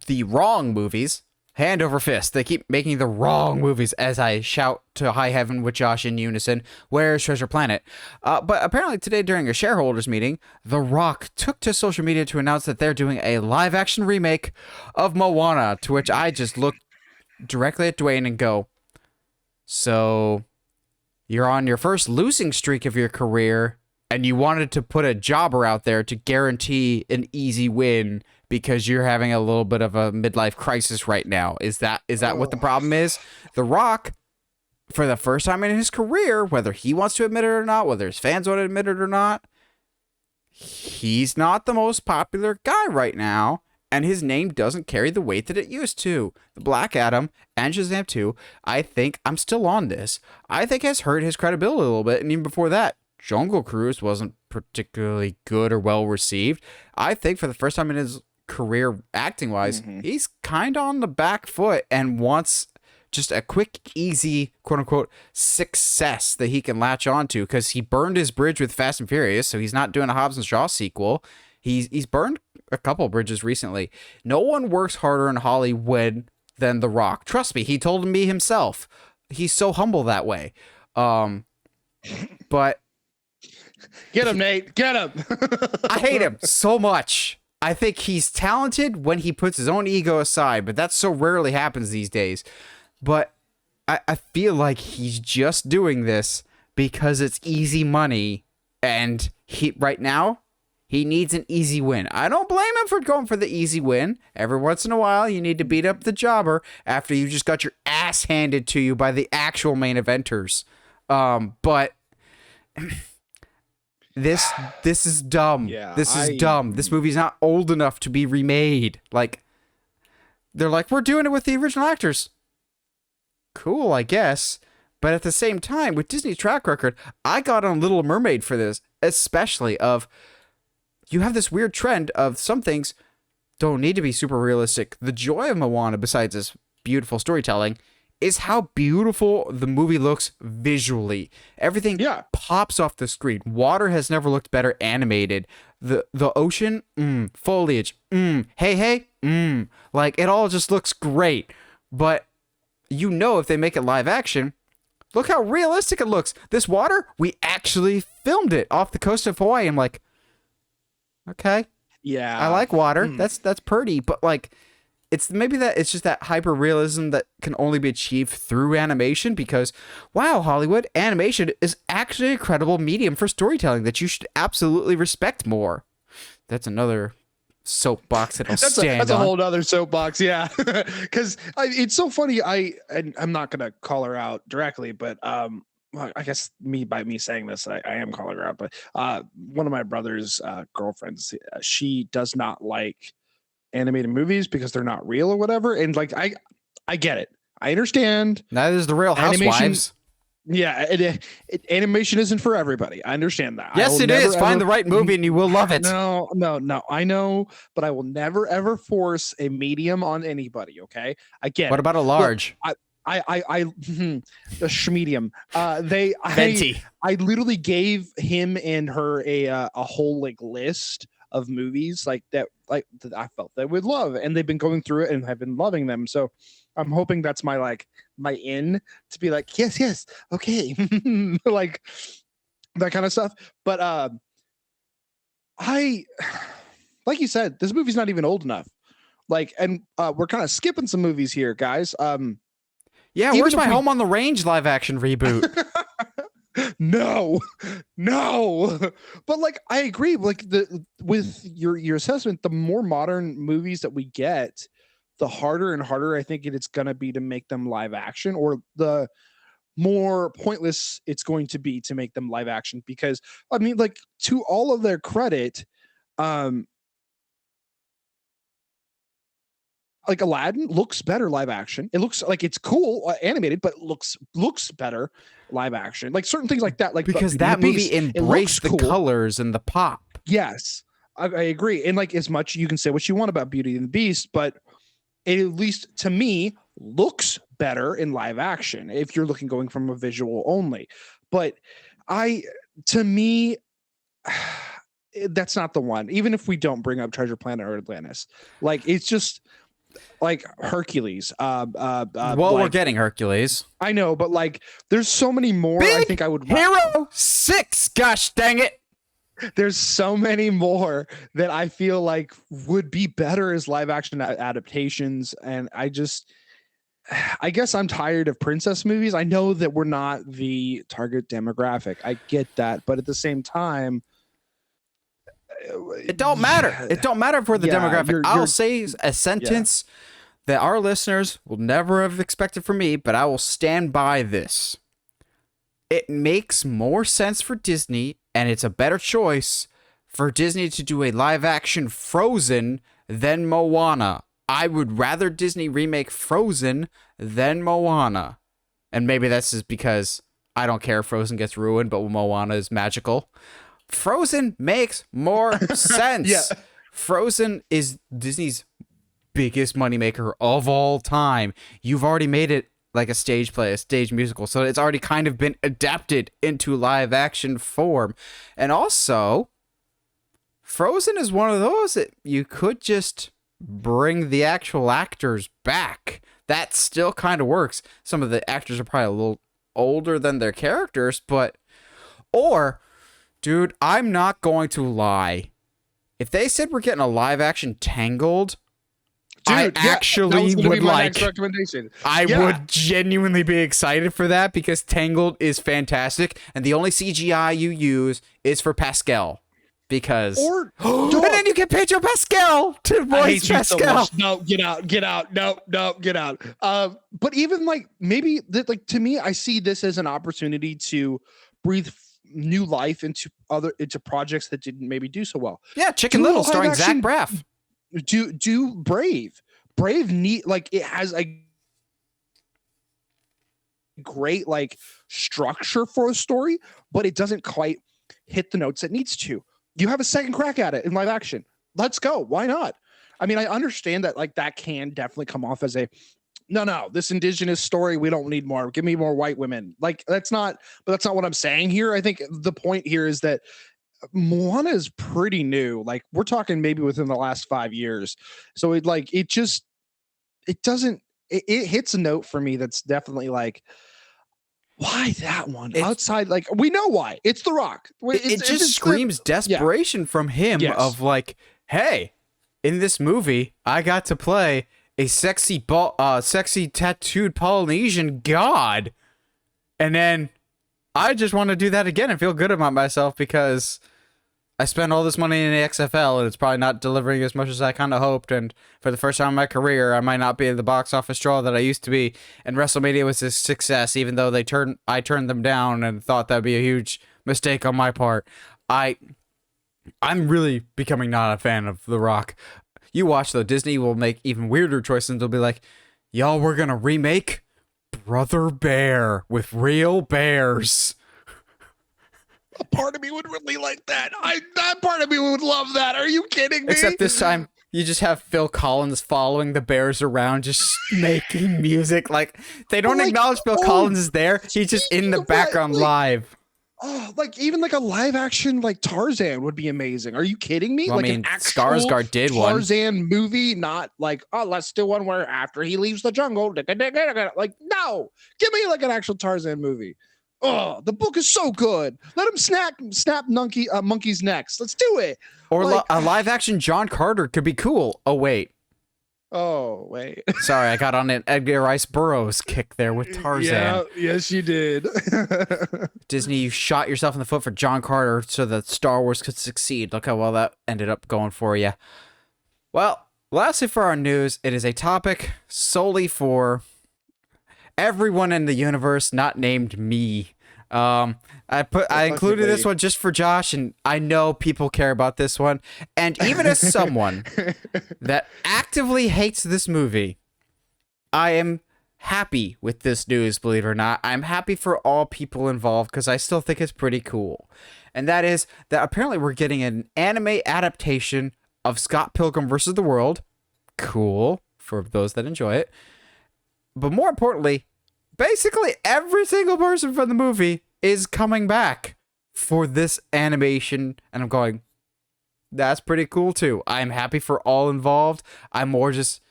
the wrong movies, hand over fist. They keep making the wrong movies as I shout to high heaven with Josh in unison, where's Treasure Planet? But apparently today during a shareholders meeting, The Rock took to social media to announce that they're doing a live-action remake of Moana, to which I just looked directly at Dwayne and go, so you're on your first losing streak of your career and you wanted to put a jobber out there to guarantee an easy win because you're having a little bit of a midlife crisis right now. Is that what the problem is? The Rock, for the first time in his career, whether he wants to admit it or not, whether his fans want to admit it or not, he's not the most popular guy right now, and his name doesn't carry the weight that it used to. The Black Adam and Shazam 2, I think, I'm still on this, I think has hurt his credibility a little bit, and even before that, Jungle Cruise wasn't particularly good or well received. I think for the first time in his career, acting-wise, he's kind of on the back foot and wants just a quick, easy, quote-unquote, success that he can latch onto, because he burned his bridge with Fast and Furious, so he's not doing a Hobbs and Shaw sequel. He's burned a couple bridges recently. No one works harder in Hollywood than The Rock. Trust me, he told me himself. He's so humble that way. But get him, Nate. Get him. I hate him so much. I think he's talented when he puts his own ego aside, but that so rarely happens these days. But I feel like he's just doing this because it's easy money, and right now he needs an easy win. I don't blame him for going for the easy win. Every once in a while, you need to beat up the jobber after you just got your ass handed to you by the actual main eventers. But this is dumb. Yeah, this is dumb. This movie's not old enough to be remade. Like, they're like, we're doing it with the original actors. Cool, I guess. But at the same time, with Disney's track record, I got on Little Mermaid for this, especially of, you have this weird trend of some things don't need to be super realistic. The joy of Moana, besides this beautiful storytelling, is how beautiful the movie looks visually. Everything pops off the screen. Water has never looked better animated. The ocean, foliage, hey, like, it all just looks great. But you know, if they make it live action, look how realistic it looks. This water, we actually filmed it off the coast of Hawaii. I'm like, okay, yeah, I like water. That's pretty, but like, it's just that hyper realism that can only be achieved through animation, because wow, Hollywood, animation is actually a credible medium for storytelling that you should absolutely respect more. That's another soapbox that I'll stand on. That's a whole other soapbox, yeah. Because it's so funny. I'm not gonna call her out directly, but well, I guess by me saying this, I am calling her out. But one of my brother's girlfriends, she does not like animated movies because they're not real or whatever. And like, I get it. I understand. Neither is the Real Housewives. Yeah, animation isn't for everybody. I understand that. Yes, it is. Find the right movie and you will love it. No. I know, but I will never ever force a medium on anybody. Okay, I get. What about a large? Look, the schmedium. Venti. I literally gave him and her a whole like list of movies that I felt they would love, and they've been going through it and have been loving them. So I'm hoping that's my in to be like, yes, okay, like that kind of stuff. But I, like you said, this movie's not even old enough. Like, and we're kind of skipping some movies here, guys. Yeah, where's my Home on the Range live action reboot? No, but like, I agree. Like with your assessment, the more modern movies that we get, the harder and harder I think it's going to be to make them live action, or the more pointless it's going to be to make them live action. Because I mean, like, to all of their credit, like Aladdin looks better live action. It looks like it's cool animated, but looks better live action. Like certain things like that, like because that movie embraced the colors and the pop. Yes, I agree. And like, as much you can say what you want about Beauty and the Beast, but it, at least to me, looks better in live action if you're going from a visual only. But to me, that's not the one. Even if we don't bring up Treasure Planet or Atlantis, like, it's just like Hercules. We're getting Hercules. I know, but like, there's so many more. I think I would. Hero 6. Gosh dang it. There's so many more that I feel like would be better as live action adaptations. And I guess I'm tired of princess movies. I know that we're not the target demographic. I get that. But at the same time, It don't matter. It don't matter for the demographic. I'll say a sentence that our listeners will never have expected from me, but I will stand by this. It makes more sense for Disney, and it's a better choice for Disney to do a live-action Frozen than Moana. I would rather Disney remake Frozen than Moana. And maybe that's just because I don't care if Frozen gets ruined, but Moana is magical. Frozen makes more sense. Yeah. Frozen is Disney's biggest moneymaker of all time. You've already made it like a stage play, a stage musical, so it's already kind of been adapted into live action form. And also, Frozen is one of those that you could just bring the actual actors back. That still kind of works. Some of the actors are probably a little older than their characters, but... Or, dude, I'm not going to lie. If they said we're getting a live action Tangled... Dude, I actually would like. I would genuinely be excited for that because Tangled is fantastic, and the only CGI you use is for Pascal. Because and then you get Pedro Pascal to voice Pascal. So no, get out. No, get out. But even like maybe like to me, I see this as an opportunity to breathe new life into projects that didn't maybe do so well. Yeah, Chicken Little starring Zach Braff. Do Brave neat, like it has a great like structure for a story, but it doesn't quite hit the notes it needs to. You have a second crack at it in live action. Let's go. Why not? I mean, I understand that like that can definitely come off as a no, this indigenous story, we don't need more. Give me more white women. Like that's not what I'm saying here. I think the point here is that Moana is pretty new. Like we're talking maybe within the last 5 years. So it hits a note for me that's definitely like, why that one? Outside, like we know why. It's The Rock. It just screams desperation from him of like, hey, in this movie, I got to play a sexy tattooed Polynesian god. And then I just want to do that again and feel good about myself because I spent all this money in the XFL and it's probably not delivering as much as I kind of hoped. And for the first time in my career, I might not be the box office draw that I used to be. And WrestleMania was a success, even though I turned them down and thought that'd be a huge mistake on my part. I'm really becoming not a fan of The Rock. You watch though, Disney will make even weirder choices and they'll be like, y'all, we're gonna remake Brother Bear with real bears. A part of me would really like that. That part of me would love that. Are you kidding me? Except this time, you just have Phil Collins following the bears around, just making music. Like they don't acknowledge Phil Collins is there. He's just in the background live. Oh, like even like a live action like Tarzan would be amazing. Are you kidding me? Well, like I mean, an actual Skarsgård did one Tarzan movie, not like let's do one where after he leaves the jungle. Like no, give me like an actual Tarzan movie. Oh, the book is so good. Let him snap monkey's necks. Let's do it. Or like, a live action John Carter could be cool. Oh wait. Sorry, I got on an Edgar Rice Burroughs kick there with Tarzan. Yeah, yes, you did. Disney, you shot yourself in the foot for John Carter so that Star Wars could succeed. Look how well that ended up going for you. Well, lastly for our news, it is a topic solely for everyone in the universe not named me. I included this one just for Josh, and I know people care about this one. And even as someone that actively hates this movie, I am happy with this news, believe it or not. I'm happy for all people involved because I still think it's pretty cool. And that is that apparently we're getting an anime adaptation of Scott Pilgrim vs. the World. Cool for those that enjoy it. But more importantly, basically every single person from the movie is coming back for this animation. And I'm going, that's pretty cool too. I'm happy for all involved. I'm more just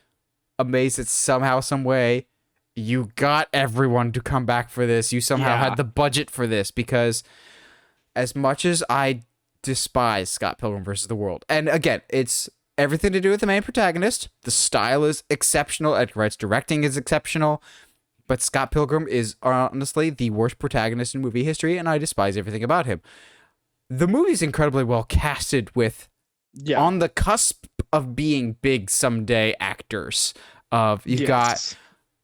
amazed that somehow, some way, you got everyone to come back for this. You somehow had the budget for this, because as much as I despise Scott Pilgrim vs. the World, and again, it's everything to do with the main protagonist. The style is exceptional. Edgar Wright's directing is exceptional. But Scott Pilgrim is honestly the worst protagonist in movie history, and I despise everything about him. The movie's incredibly well casted with Yeah. on the cusp of being big someday actors. You've got, Yes.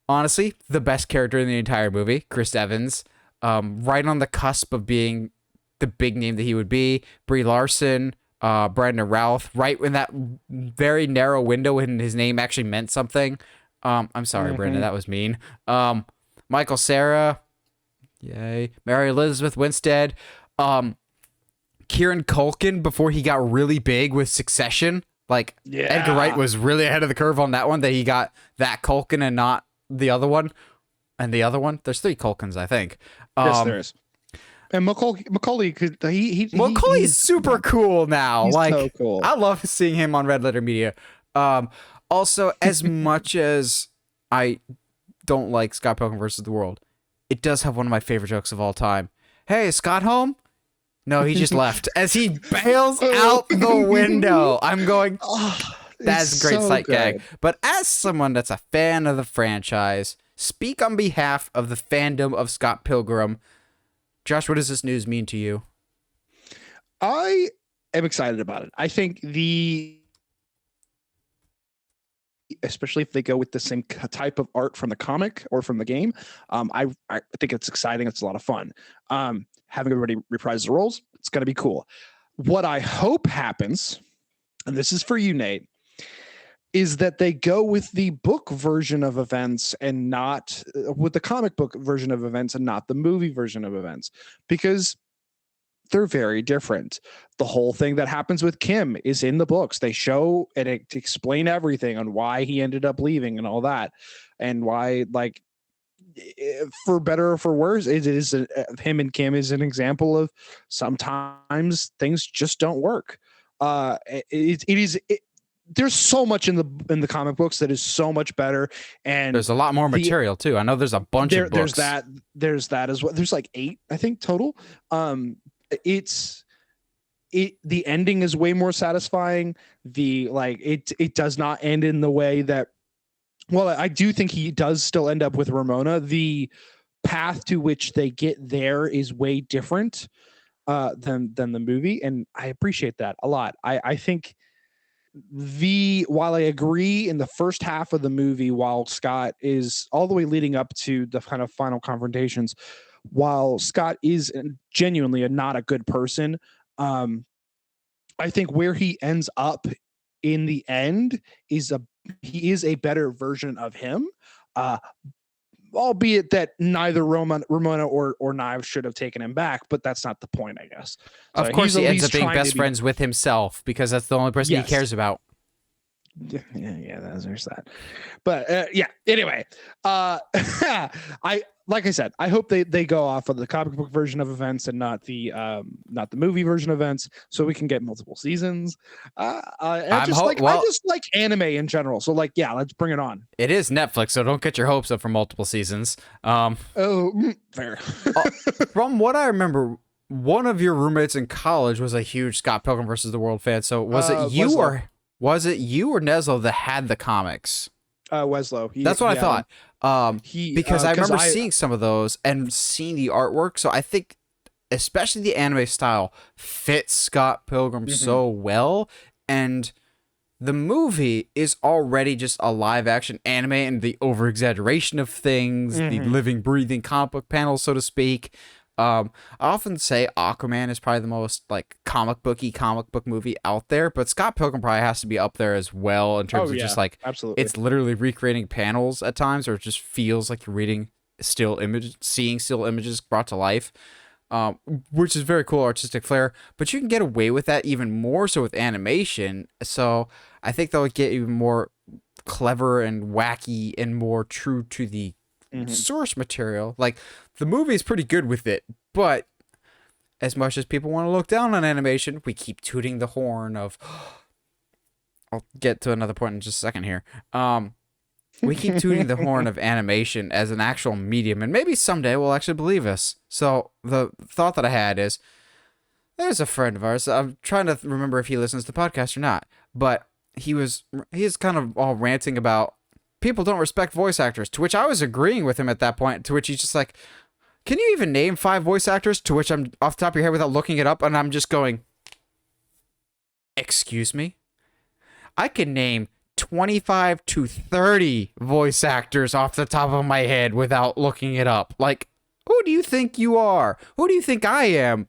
honestly, the best character in the entire movie, Chris Evans, right on the cusp of being the big name that he would be. Brie Larson, Brandon Routh, right in that very narrow window when his name actually meant something. I'm sorry, Brandon, that was mean. Michael Cera, yay. Mary Elizabeth Winstead. Kieran Culkin before he got really big with Succession. Like, Yeah. Edgar Wright was really ahead of the curve on that one, that he got that Culkin and not the other one. And the other one? There's 3 Culkins, I think. Yes, there is. And Macaulay could Macaulay is super cool now. He's Like, so cool. I love seeing him on Red Letter Media. Also, as much as I don't like Scott Pilgrim versus the World, it does have one of my favorite jokes of all time. Hey, is Scott home? No, he just left. As he bails out the window. I'm going, that's a great so sight good. gag. But as someone that's a fan of the franchise, speak on behalf of the fandom of Scott Pilgrim. Josh, what does this news mean to you? I am excited about it. I think especially if they go with the same type of art from the comic or from the game, I think it's exciting. It's a lot of fun. Having everybody reprise the roles, it's going to be cool. What I hope happens, and this is for you, Nate, is that they go with the book version of events and not with the comic book version of events and not the movie version of events, because they're very different. The whole thing that happens with Kim is in the books. They show and explain everything on why he ended up leaving and all that, and why, like, for better or for worse, it is him and Kim is an example of sometimes things just don't work. There's so much in the comic books that is so much better, and There's a lot more material too. I know there's a bunch of books. There's that as well. There's like 8, I think, total. The ending is way more satisfying. It does not end in the way that, well, I do think he does still end up with Ramona. The path to which they get there is way different than the movie, and I appreciate that a lot. I think while I agree in the first half of the movie, while Scott is all the way leading up to the kind of final confrontations, while Scott is genuinely not a good person, I think where he ends up in the end he is a better version of him, albeit that neither Ramona or Knives should have taken him back, but that's not the point, I guess. Of course, he ends up being best friends with himself because that's the only person he cares about. Yeah, there's that. But anyway, like I said, I hope they go off of the comic book version of events and not the movie version of events, so we can get multiple seasons. I just like anime in general, so let's bring it on. It is Netflix, so don't get your hopes up for multiple seasons. Fair. From what I remember, one of your roommates in college was a huge Scott Pilgrim versus the World fan. So was it you or Neslo that had the comics? Weslow. That's what I thought. Because I remember seeing some of those and seeing the artwork. So I think, especially the anime style, fits Scott Pilgrim so well. And the movie is already just a live action anime, and the over exaggeration of things, the living, breathing comic book panels, so to speak. I often say Aquaman is probably the most comic book movie out there, but Scott Pilgrim probably has to be up there as well in terms of just absolutely. It's literally recreating panels at times, or it just feels like you're reading seeing still images brought to life, which is very cool artistic flair. But you can get away with that even more so with animation. So I think they'll get even more clever and wacky and more true to the source material. Like, the movie is pretty good with it, but as much as people want to look down on animation, we keep tooting the horn of I'll get to another point in just a second here. We keep tooting the horn of animation as an actual medium, and maybe someday we'll actually believe us. So the thought that I had is, there's a friend of ours, I'm trying to remember if he listens to the podcast or not, but he's kind of all ranting about people don't respect voice actors, to which I was agreeing with him at that point, to which he's just like, can you even name 5 voice actors? To which I'm off the top of your head without looking it up, and I'm just going, Excuse me? I can name 25 to 30 voice actors off the top of my head without looking it up. Like, who do you think you are? Who do you think I am?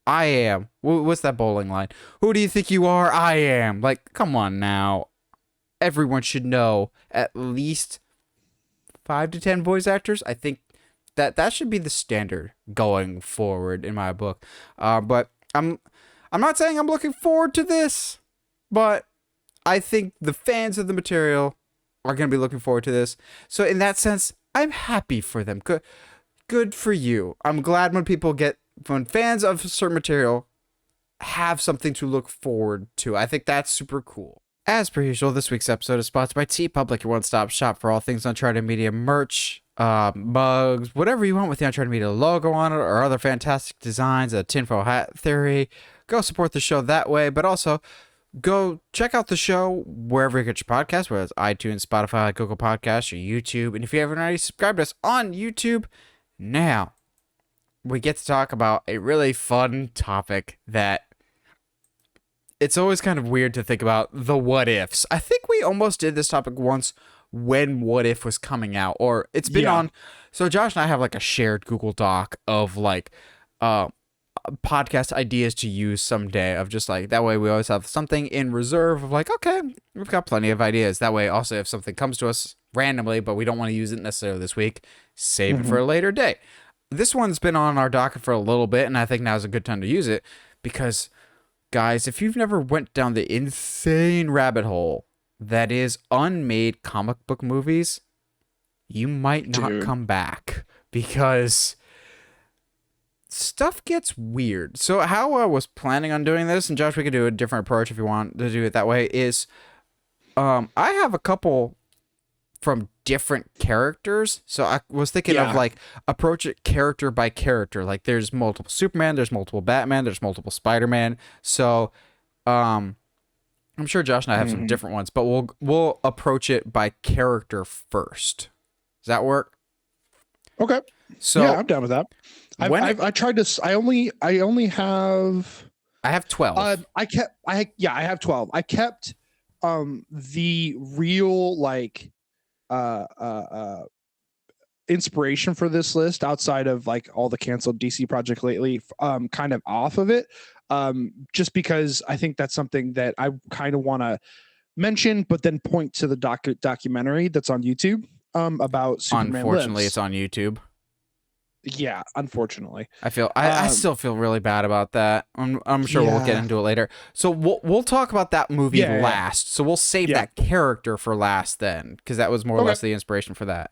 I am. What's that bowling line? Who do you think you are? I am. Like, come on now. Everyone should know at least 5 to 10 voice actors. I think that should be the standard going forward in my book. But I'm not saying I'm looking forward to this, but I think the fans of the material are going to be looking forward to this. So in that sense, I'm happy for them. Good for you. I'm glad when fans of certain material have something to look forward to. I think that's super cool. As per usual, this week's episode is sponsored by TeePublic, your one-stop shop for all things Uncharted Media merch, mugs, whatever you want with the Uncharted Media logo on it, or other fantastic designs, a tinfoil hat theory. Go support the show that way, but also go check out the show wherever you get your podcast, whether it's iTunes, Spotify, Google Podcasts, or YouTube. And if you haven't already subscribed to us on YouTube, now we get to talk about a really fun topic that it's always kind of weird to think about, the what ifs. I think we almost did this topic once when What If was coming out, or it's been on. So Josh and I have like a shared Google Doc of like podcast ideas to use someday, of just like, that way we always have something in reserve of like, okay, we've got plenty of ideas. That way also if something comes to us randomly, but we don't want to use it necessarily this week, save it for a later day. This one's been on our docket for a little bit, and I think now's a good time to use it because, guys, if you've never went down the insane rabbit hole that is unmade comic book movies, you might not come back because stuff gets weird. So how I was planning on doing this, and Josh, we could do a different approach if you want to do it that way, is I have a couple from different characters. So I was thinking of like approach it character by character. Like there's multiple Superman, there's multiple Batman, there's multiple Spider-Man. So I'm sure Josh and I have some different ones, but we'll approach it by character first. Does that work? Okay. So yeah, I'm down with that. I tried to. I only have. I have 12. I have 12. I kept the real like inspiration for this list outside of like all the canceled DC project lately, kind of off of it, just because I think that's something that I kind of want to mention, but then point to the documentary that's on YouTube about Superman Unfortunately, Lives. it's on YouTube. Yeah, unfortunately. I still feel really bad about that. I'm sure we'll get into it later. So we'll talk about that movie last. So we'll save that character for last then, because that was more or less the inspiration for that.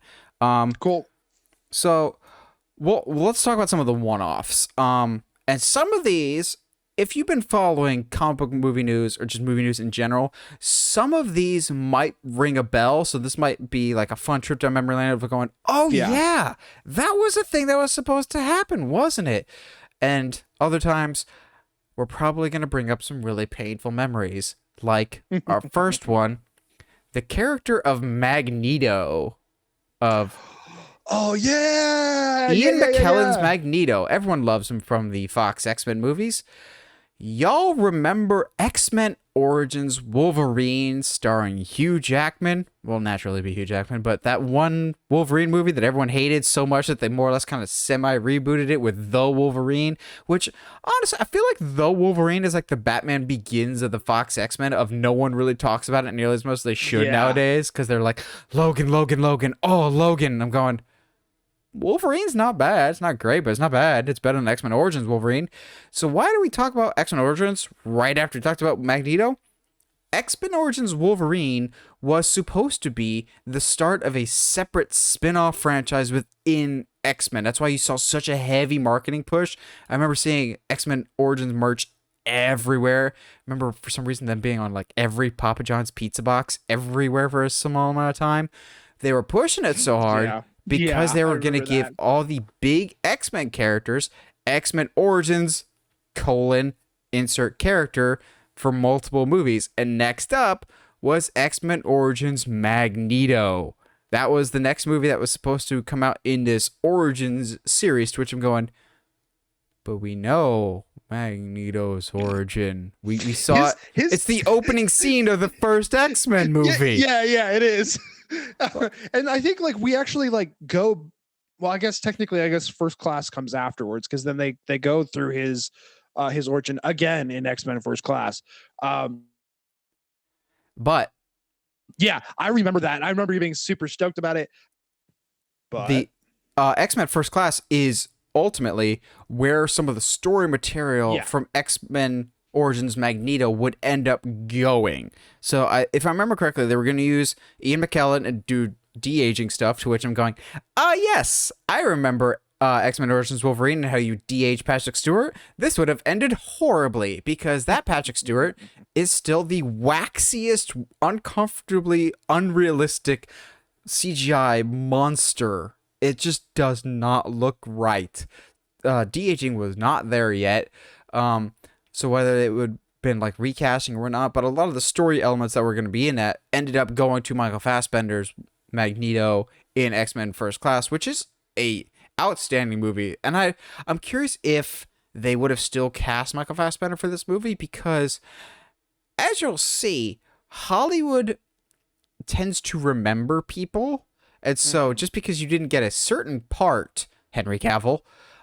Cool. So let's talk about some of the one-offs. And some of these, if you've been following comic book movie news or just movie news in general, some of these might ring a bell. So this might be like a fun trip down memory lane of going, oh yeah, that was a thing that was supposed to happen, wasn't it? And other times, we're probably going to bring up some really painful memories. Like our first one, the character of Magneto of... Oh, yeah! Ian McKellen's Magneto. Everyone loves him from the Fox X-Men movies. Y'all remember X-Men Origins Wolverine starring Hugh Jackman? Well, naturally be Hugh Jackman, but that one Wolverine movie that everyone hated so much that they more or less kind of semi-rebooted it with The Wolverine, which, honestly, I feel like The Wolverine is like the Batman Begins of the Fox X-Men, of no one really talks about it nearly as much as they should nowadays, because they're like, Logan, oh, Logan. I'm going... Wolverine's not bad. It's not great, but it's not bad. It's better than X-Men Origins Wolverine. So why do we talk about X-Men Origins right after we talked about Magneto? X-Men Origins Wolverine was supposed to be the start of a separate spin-off franchise within X-Men. That's why you saw such a heavy marketing push. I remember seeing X-Men Origins merch everywhere. I remember for some reason them being on like every Papa John's pizza box everywhere for a small amount of time. They were pushing it so hard. Because they were going to give all the big X-Men characters X-Men Origins, insert character for multiple movies. And next up was X-Men Origins Magneto. That was the next movie that was supposed to come out in this Origins series, to which I'm going, but we know Magneto's origin. We saw it. his It's the opening scene of the first X-Men movie. Yeah, it is. And I think like we actually like go. Well, I guess technically, I guess First Class comes afterwards because then they go through his origin again in X-Men First Class. But yeah, I remember that. I remember you being super stoked about it. But the X-Men First Class is ultimately where some of the story material from X-Men Origins Magneto would end up going. So if I remember correctly, they were going to use Ian McKellen and do de-aging stuff, to which I'm going, yes, I remember X-Men Origins Wolverine and how you de-age Patrick Stewart. This would have ended horribly because that Patrick Stewart is still the waxiest, uncomfortably unrealistic CGI monster. It just does not look right. De-aging was not there yet. So whether it would have been like recasting or not, but a lot of the story elements that were going to be in that ended up going to Michael Fassbender's Magneto in X-Men First Class, which is a outstanding movie. And I'm curious if they would have still cast Michael Fassbender for this movie, because as you'll see, Hollywood tends to remember people. And so just because you didn't get a certain part, Henry Cavill,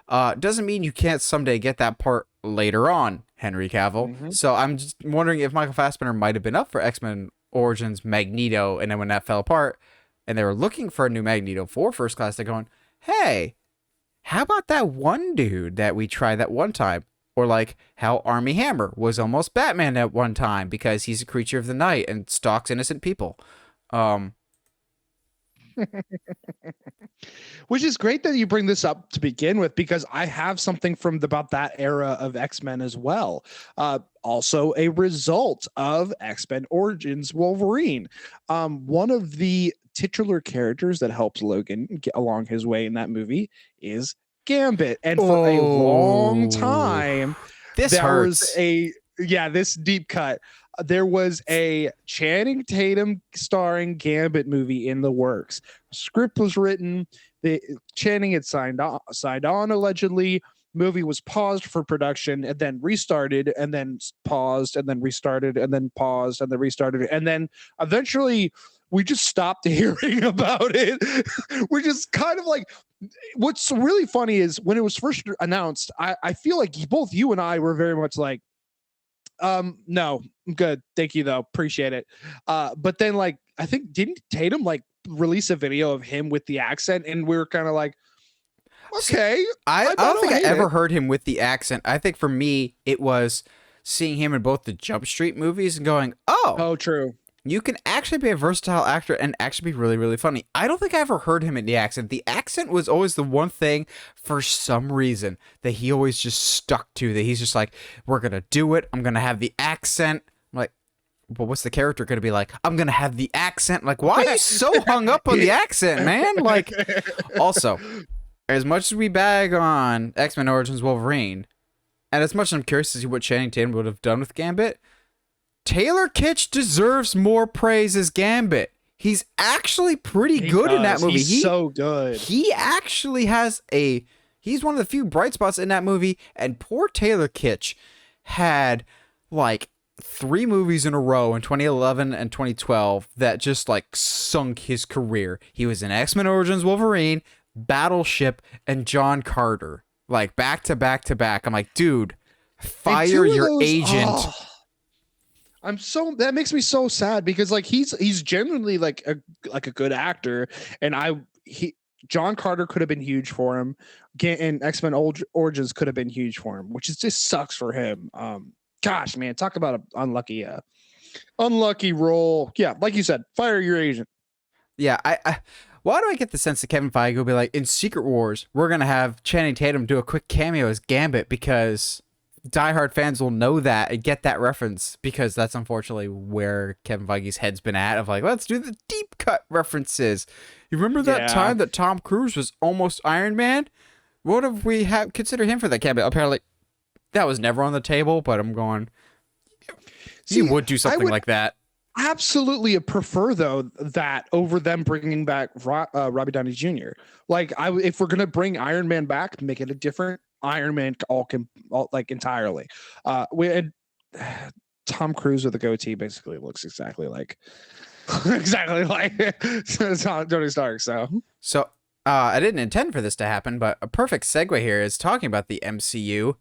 doesn't mean you can't someday get that part later on, Henry Cavill. So I'm just wondering if Michael Fassbender might have been up for X-Men Origins Magneto, and then when that fell apart and they were looking for a new Magneto for First Class, they're going, hey, how about that one dude that we tried that one time? Or like how Armie Hammer was almost Batman at one time because he's a creature of the night and stalks innocent people. Which is great that you bring this up to begin with, because I have something from about that era of X-Men as well. Also a result of X-Men Origins Wolverine. One of the titular characters that helps Logan get along his way in that movie is Gambit. And for a long time, this hurts. This deep cut. There was a Channing Tatum starring Gambit movie in the works. Script was written. Channing had signed on allegedly. Movie was paused for production and then restarted and then paused and then restarted and then paused and then restarted. And then eventually we just stopped hearing about it. We're just kind of like, what's really funny is when it was first announced, I feel like both you and I were very much like, no, I'm good. Thank you though. Appreciate it. But then like, I think didn't Tatum like release a video of him with the accent, and we were kind of like, okay. I don't think I ever heard him with the accent. I think for me, it was seeing him in both the Jump Street movies and going, oh, true. You can actually be a versatile actor and actually be really, really funny. I don't think I ever heard him in the accent. The accent was always the one thing, for some reason, that he always just stuck to. That he's just like, we're going to do it. I'm going to have the accent. I'm like, well, what's the character going to be like? I'm going to have the accent. Like, why are you so hung up on the accent, man? Like, also, as much as we bag on X-Men Origins Wolverine, and as much as I'm curious to see what Channing Tatum would have done with Gambit, Taylor Kitsch deserves more praise as Gambit. He's actually pretty good in that movie. He's so good. He actually has he's one of the few bright spots in that movie, and poor Taylor Kitsch had like 3 movies in a row in 2011 and 2012 that just like sunk his career. He was in X-Men Origins Wolverine, Battleship, and John Carter. Like back to back to back. I'm like, dude, fire your agent. Oh. That makes me so sad, because like he's genuinely like a good actor, and John Carter could have been huge for him, and X-Men Origins could have been huge for him, which is just sucks for him. Gosh, man, talk about an unlucky role. Yeah, like you said, fire your agent. Yeah, why do I get the sense that Kevin Feige will be like, in Secret Wars, we're gonna have Channing Tatum do a quick cameo as Gambit, because diehard fans will know that and get that reference, because that's unfortunately where Kevin Feige's head's been at, of like, let's do the deep cut references. You remember that time that Tom Cruise was almost Iron Man? What if we consider him for that cameo? Apparently that was never on the table, but I'm going, you would do something like that. Absolutely prefer though that over them bringing back Robbie Downey Jr. Like if we're gonna bring Iron Man back, make it a different Iron Man all like entirely. We had Tom Cruise with a goatee basically looks exactly like exactly like Tony Stark. So, I didn't intend for this to happen, but a perfect segue here is talking about the MCU.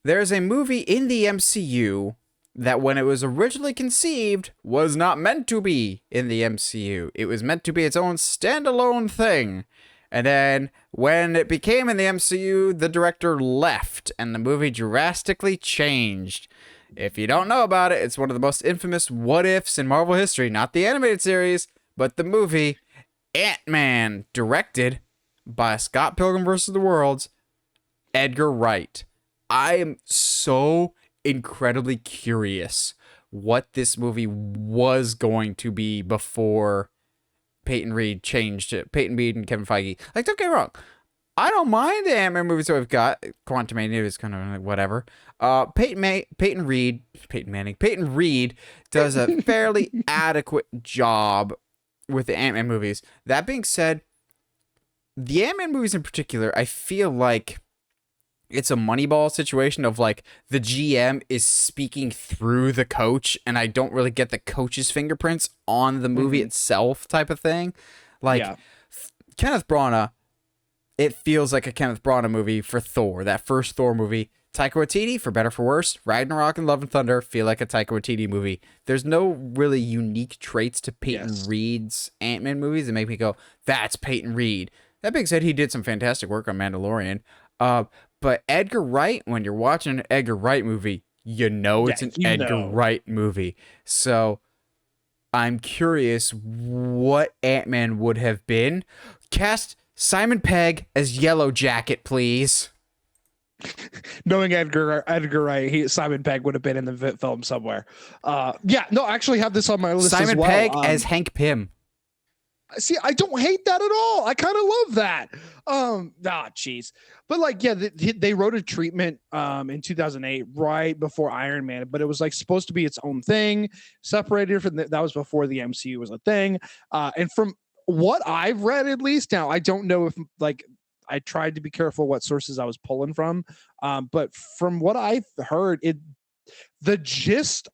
There's a movie in the MCU that, when it was originally conceived, was not meant to be in the MCU. It was meant to be its own standalone thing. And then, when it became in the MCU, the director left, and the movie drastically changed. If you don't know about it, it's one of the most infamous what-ifs in Marvel history. Not the animated series, but the movie Ant-Man, directed by Scott Pilgrim vs. the World's Edgar Wright. I am so incredibly curious what this movie was going to be before Peyton Reed changed it. Peyton Reed and Kevin Feige. Like, don't get me wrong, I don't mind the Ant-Man movies that we've got. Quantumania is kind of like whatever. Peyton Reed does a fairly adequate job with the Ant-Man movies. That being said, the Ant-Man movies in particular, I feel like it's a Moneyball situation of like the GM is speaking through the coach, and I don't really get the coach's fingerprints on the movie itself type of thing. Like, Kenneth Branagh, it feels like a Kenneth Branagh movie for Thor, that first Thor movie. Taika Waititi, for better for worse, Ragnarok and Love and Thunder feel like a Taika Waititi movie. There's no really unique traits to Peyton Reed's Ant-Man movies that make me go, that's Peyton Reed. That being said, he did some fantastic work on Mandalorian. But Edgar Wright, when you're watching an Edgar Wright movie, you know it's an Edgar Wright movie. So I'm curious what Ant-Man would have been. Cast Simon Pegg as Yellow Jacket, please. Knowing Edgar Wright, Simon Pegg would have been in the film somewhere. I actually have this on my list as well. Simon Pegg as Hank Pym. See, I don't hate that at all. I kind of love that. Jeez. But like, yeah, they wrote a treatment in 2008, right before Iron Man, but it was like supposed to be its own thing, separated from that was before the MCU was a thing. And from what I've read, at least, now I don't know if like I tried to be careful what sources I was pulling from, but from what I've heard, the gist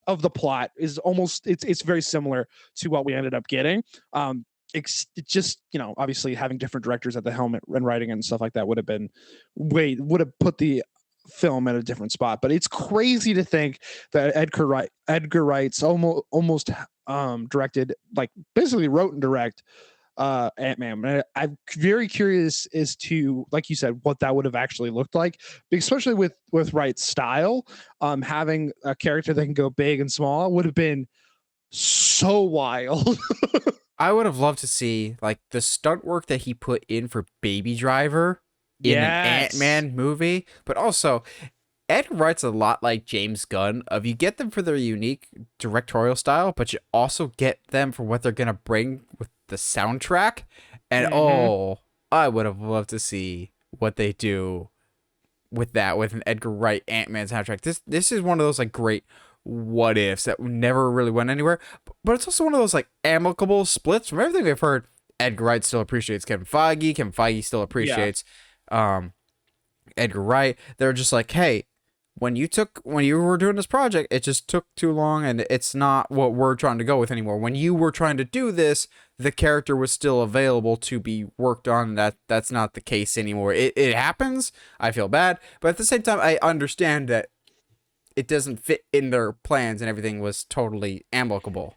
of the plot is almost it's very similar to what we ended up getting. It's just, obviously having different directors at the helm and writing and stuff like that would have put the film at a different spot. But it's crazy to think that Edgar Wright's almost directed, like basically wrote and direct Ant-Man. I'm very curious as to, like you said, what that would have actually looked like, especially with Wright's style. Having a character that can go big and small would have been so wild. I would have loved to see like the stunt work that he put in for Baby Driver in an Ant-Man movie, but also Edgar Wright's a lot like James Gunn. You get them for their unique directorial style, but you also get them for what they're gonna bring with the soundtrack. And I would have loved to see what they do with that, with an Edgar Wright Ant-Man soundtrack. This is one of those like great what ifs that never really went anywhere, but it's also one of those like amicable splits. From everything we've heard, Edgar Wright still appreciates Kevin Feige still appreciates Edgar Wright. They're just like, hey, when you were doing this project, it just took too long, and it's not what we're trying to go with anymore. When you were trying to do this, the character was still available to be worked on. That's not the case anymore. It happens. I feel bad, but at the same time, I understand that it doesn't fit in their plans, and everything was totally amicable.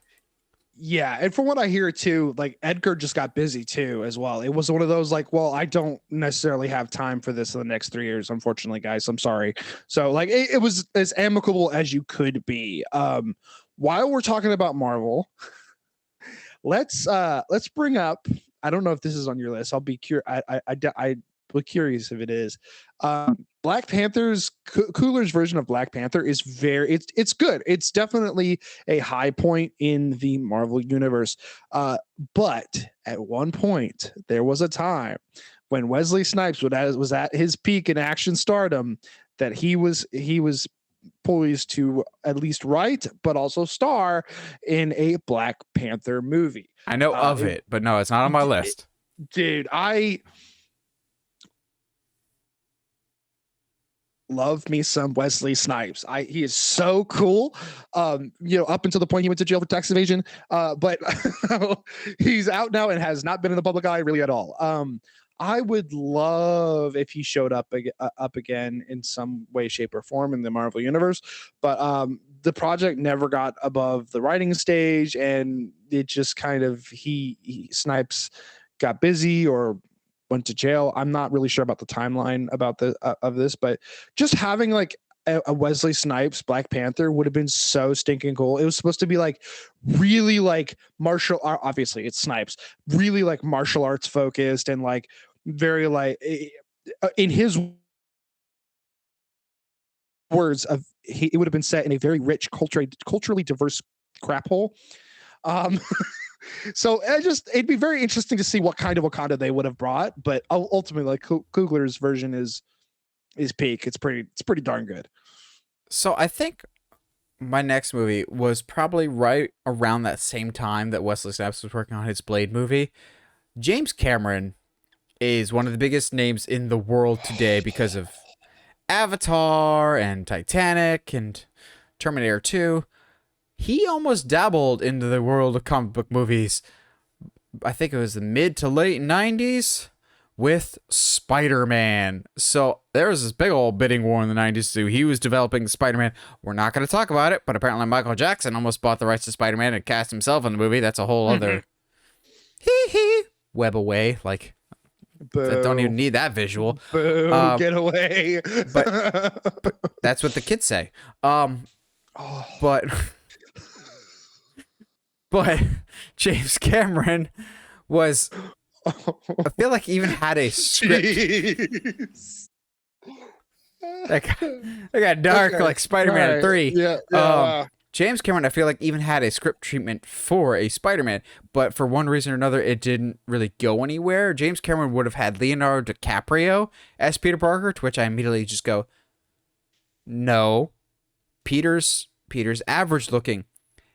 Yeah, and from what I hear too, like Edgar just got busy too as well. It was one of those like, well, I don't necessarily have time for this in the next 3 years, unfortunately, guys. I'm sorry. So like it was as amicable as you could be. While we're talking about Marvel, let's bring up. I don't know if this is on your list. I'll be curious. I'm curious if it is. Black Panther's Cooler's version of Black Panther is it's good. It's definitely a high point in the Marvel universe. But at one point, there was a time when Wesley Snipes was at his peak in action stardom that he was poised to at least write, but also star in a Black Panther movie. I know of it, but no, it's not on my list. Dude, love me some Wesley Snipes. He is so cool. Up until the point he went to jail for tax evasion. But he's out now and has not been in the public eye really at all. I would love if he showed up again in some way, shape, or form in the Marvel universe. But the project never got above the writing stage, and it just kind of he Snipes got busy or went to jail. I'm not really sure about the timeline about the of this, but just having like a Wesley Snipes Black Panther would have been so stinking cool. It was supposed to be like really like martial art. Obviously, it's Snipes, really like martial arts focused and like very like in his words of it would have been set in a very rich culturally diverse crap hole. So it'd be very interesting to see what kind of Wakanda they would have brought, but ultimately like Coogler's version is peak. It's pretty darn good. So I think my next movie was probably right around that same time that Wesley Snipes was working on his Blade movie. James Cameron is one of the biggest names in the world today because of Avatar and Titanic and Terminator 2. He almost dabbled into the world of comic book movies. I think it was the mid to late 90s with Spider-Man. So there was this big old bidding war in the 90s too. He was developing Spider-Man. We're not going to talk about it, but apparently Michael Jackson almost bought the rights to Spider-Man and cast himself in the movie. That's a whole other web away. Like, I don't even need that visual. Boo, get away. but that's what the kids say. But James Cameron was, I feel like he even had a script. That got dark, okay. Like Spider-Man right. 3. Yeah. James Cameron, I feel like, even had a script treatment for a Spider-Man, but for one reason or another, it didn't really go anywhere. James Cameron would have had Leonardo DiCaprio as Peter Parker, to which I immediately just go, no. Peter's average looking.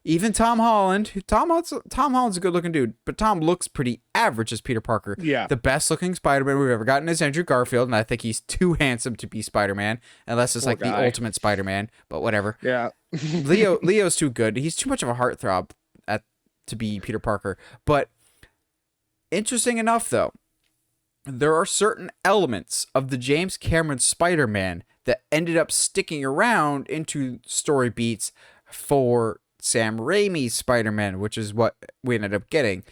Even Tom Holland's a good looking dude, but Tom looks pretty average as Peter Parker. Yeah. The best looking Spider-Man we've ever gotten is Andrew Garfield, and I think he's too handsome to be Spider-Man, unless it's like the ultimate Spider-Man, but whatever. Yeah. Leo's too good. He's too much of a heartthrob to be Peter Parker. But interesting enough, though, there are certain elements of the James Cameron Spider-Man that ended up sticking around into story beats for Sam Raimi's Spider-Man, which is what we ended up getting.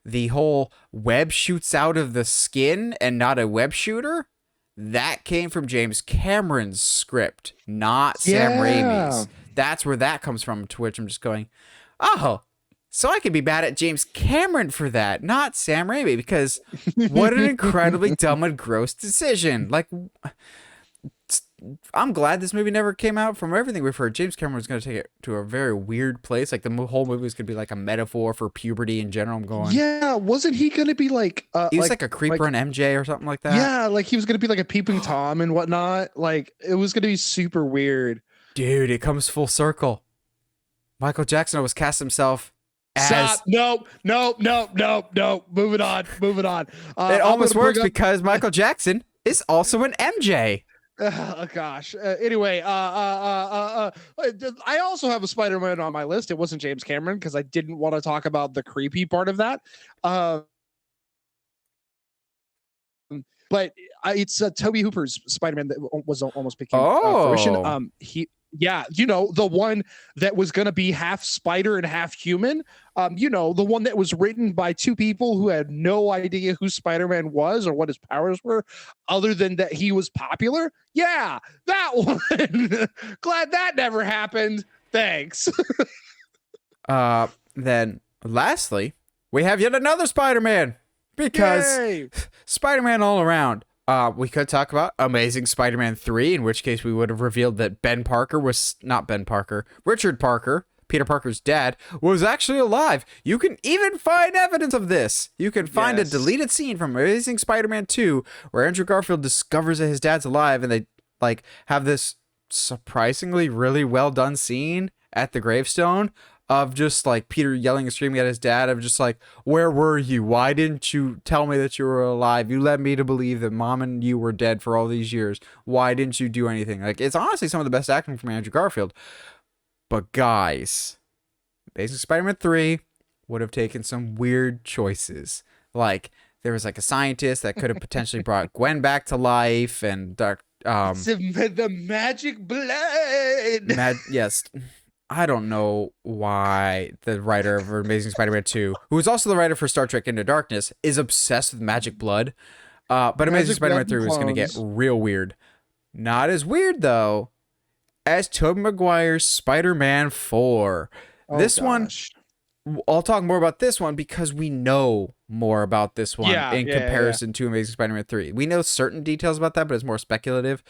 The whole web shoots out of the skin and not a web shooter, that came from James Cameron's script, not Sam Raimi's. That's where that comes from, to which I'm just going, oh, so I could be mad at James Cameron for that, not Sam Raimi, because what an incredibly dumb and gross decision. Like, I'm glad this movie never came out. From everything we've heard, James Cameron was going to take it to a very weird place. Like, the whole movie was going to be like a metaphor for puberty in general. I'm going, yeah, wasn't he going to be like... he was like a creeper in MJ or something like that. Yeah, like he was going to be like a peeping Tom and whatnot. Like, it was going to be super weird. Dude, it comes full circle. Michael Jackson always cast himself as... Stop. Nope. Moving on. It almost works because Michael Jackson is also an MJ. Oh gosh. Anyway, I also have a Spider-Man on my list. It wasn't James Cameron because I didn't want to talk about the creepy part of that. But it's Toby Hooper's Spider-Man that was almost became fruition. The one that was going to be half spider and half human. The one that was written by two people who had no idea who Spider-Man was or what his powers were, other than that he was popular. Yeah, that one. Glad that never happened. Thanks. Then lastly, we have yet another Spider-Man. Because Yay! Spider-Man all around. We could talk about Amazing Spider-Man 3, in which case we would have revealed that Richard Parker, Peter Parker's dad, was actually alive. You can even find evidence of this. You can find a deleted scene from Amazing Spider-Man 2 where Andrew Garfield discovers that his dad's alive, and they like have this surprisingly really well done scene at the gravestone of just like Peter yelling and screaming at his dad of just like, where were you? Why didn't you tell me that you were alive? You led me to believe that mom and you were dead for all these years. Why didn't you do anything? Like, it's honestly some of the best acting from Andrew Garfield. But guys, Amazing Spider-Man 3 would have taken some weird choices. Like, there was like a scientist that could have potentially brought Gwen back to life, and the magic blade. yes. I don't know why the writer of Amazing Spider-Man 2, who is also the writer for Star Trek Into Darkness, is obsessed with magic blood. But Amazing Spider-Man 3 was going to get real weird. Not as weird, though, as Tobey Maguire's Spider-Man 4. This one, I'll talk more about this one because we know more about this one in comparison to Amazing Spider-Man 3. We know certain details about that, but it's more speculative.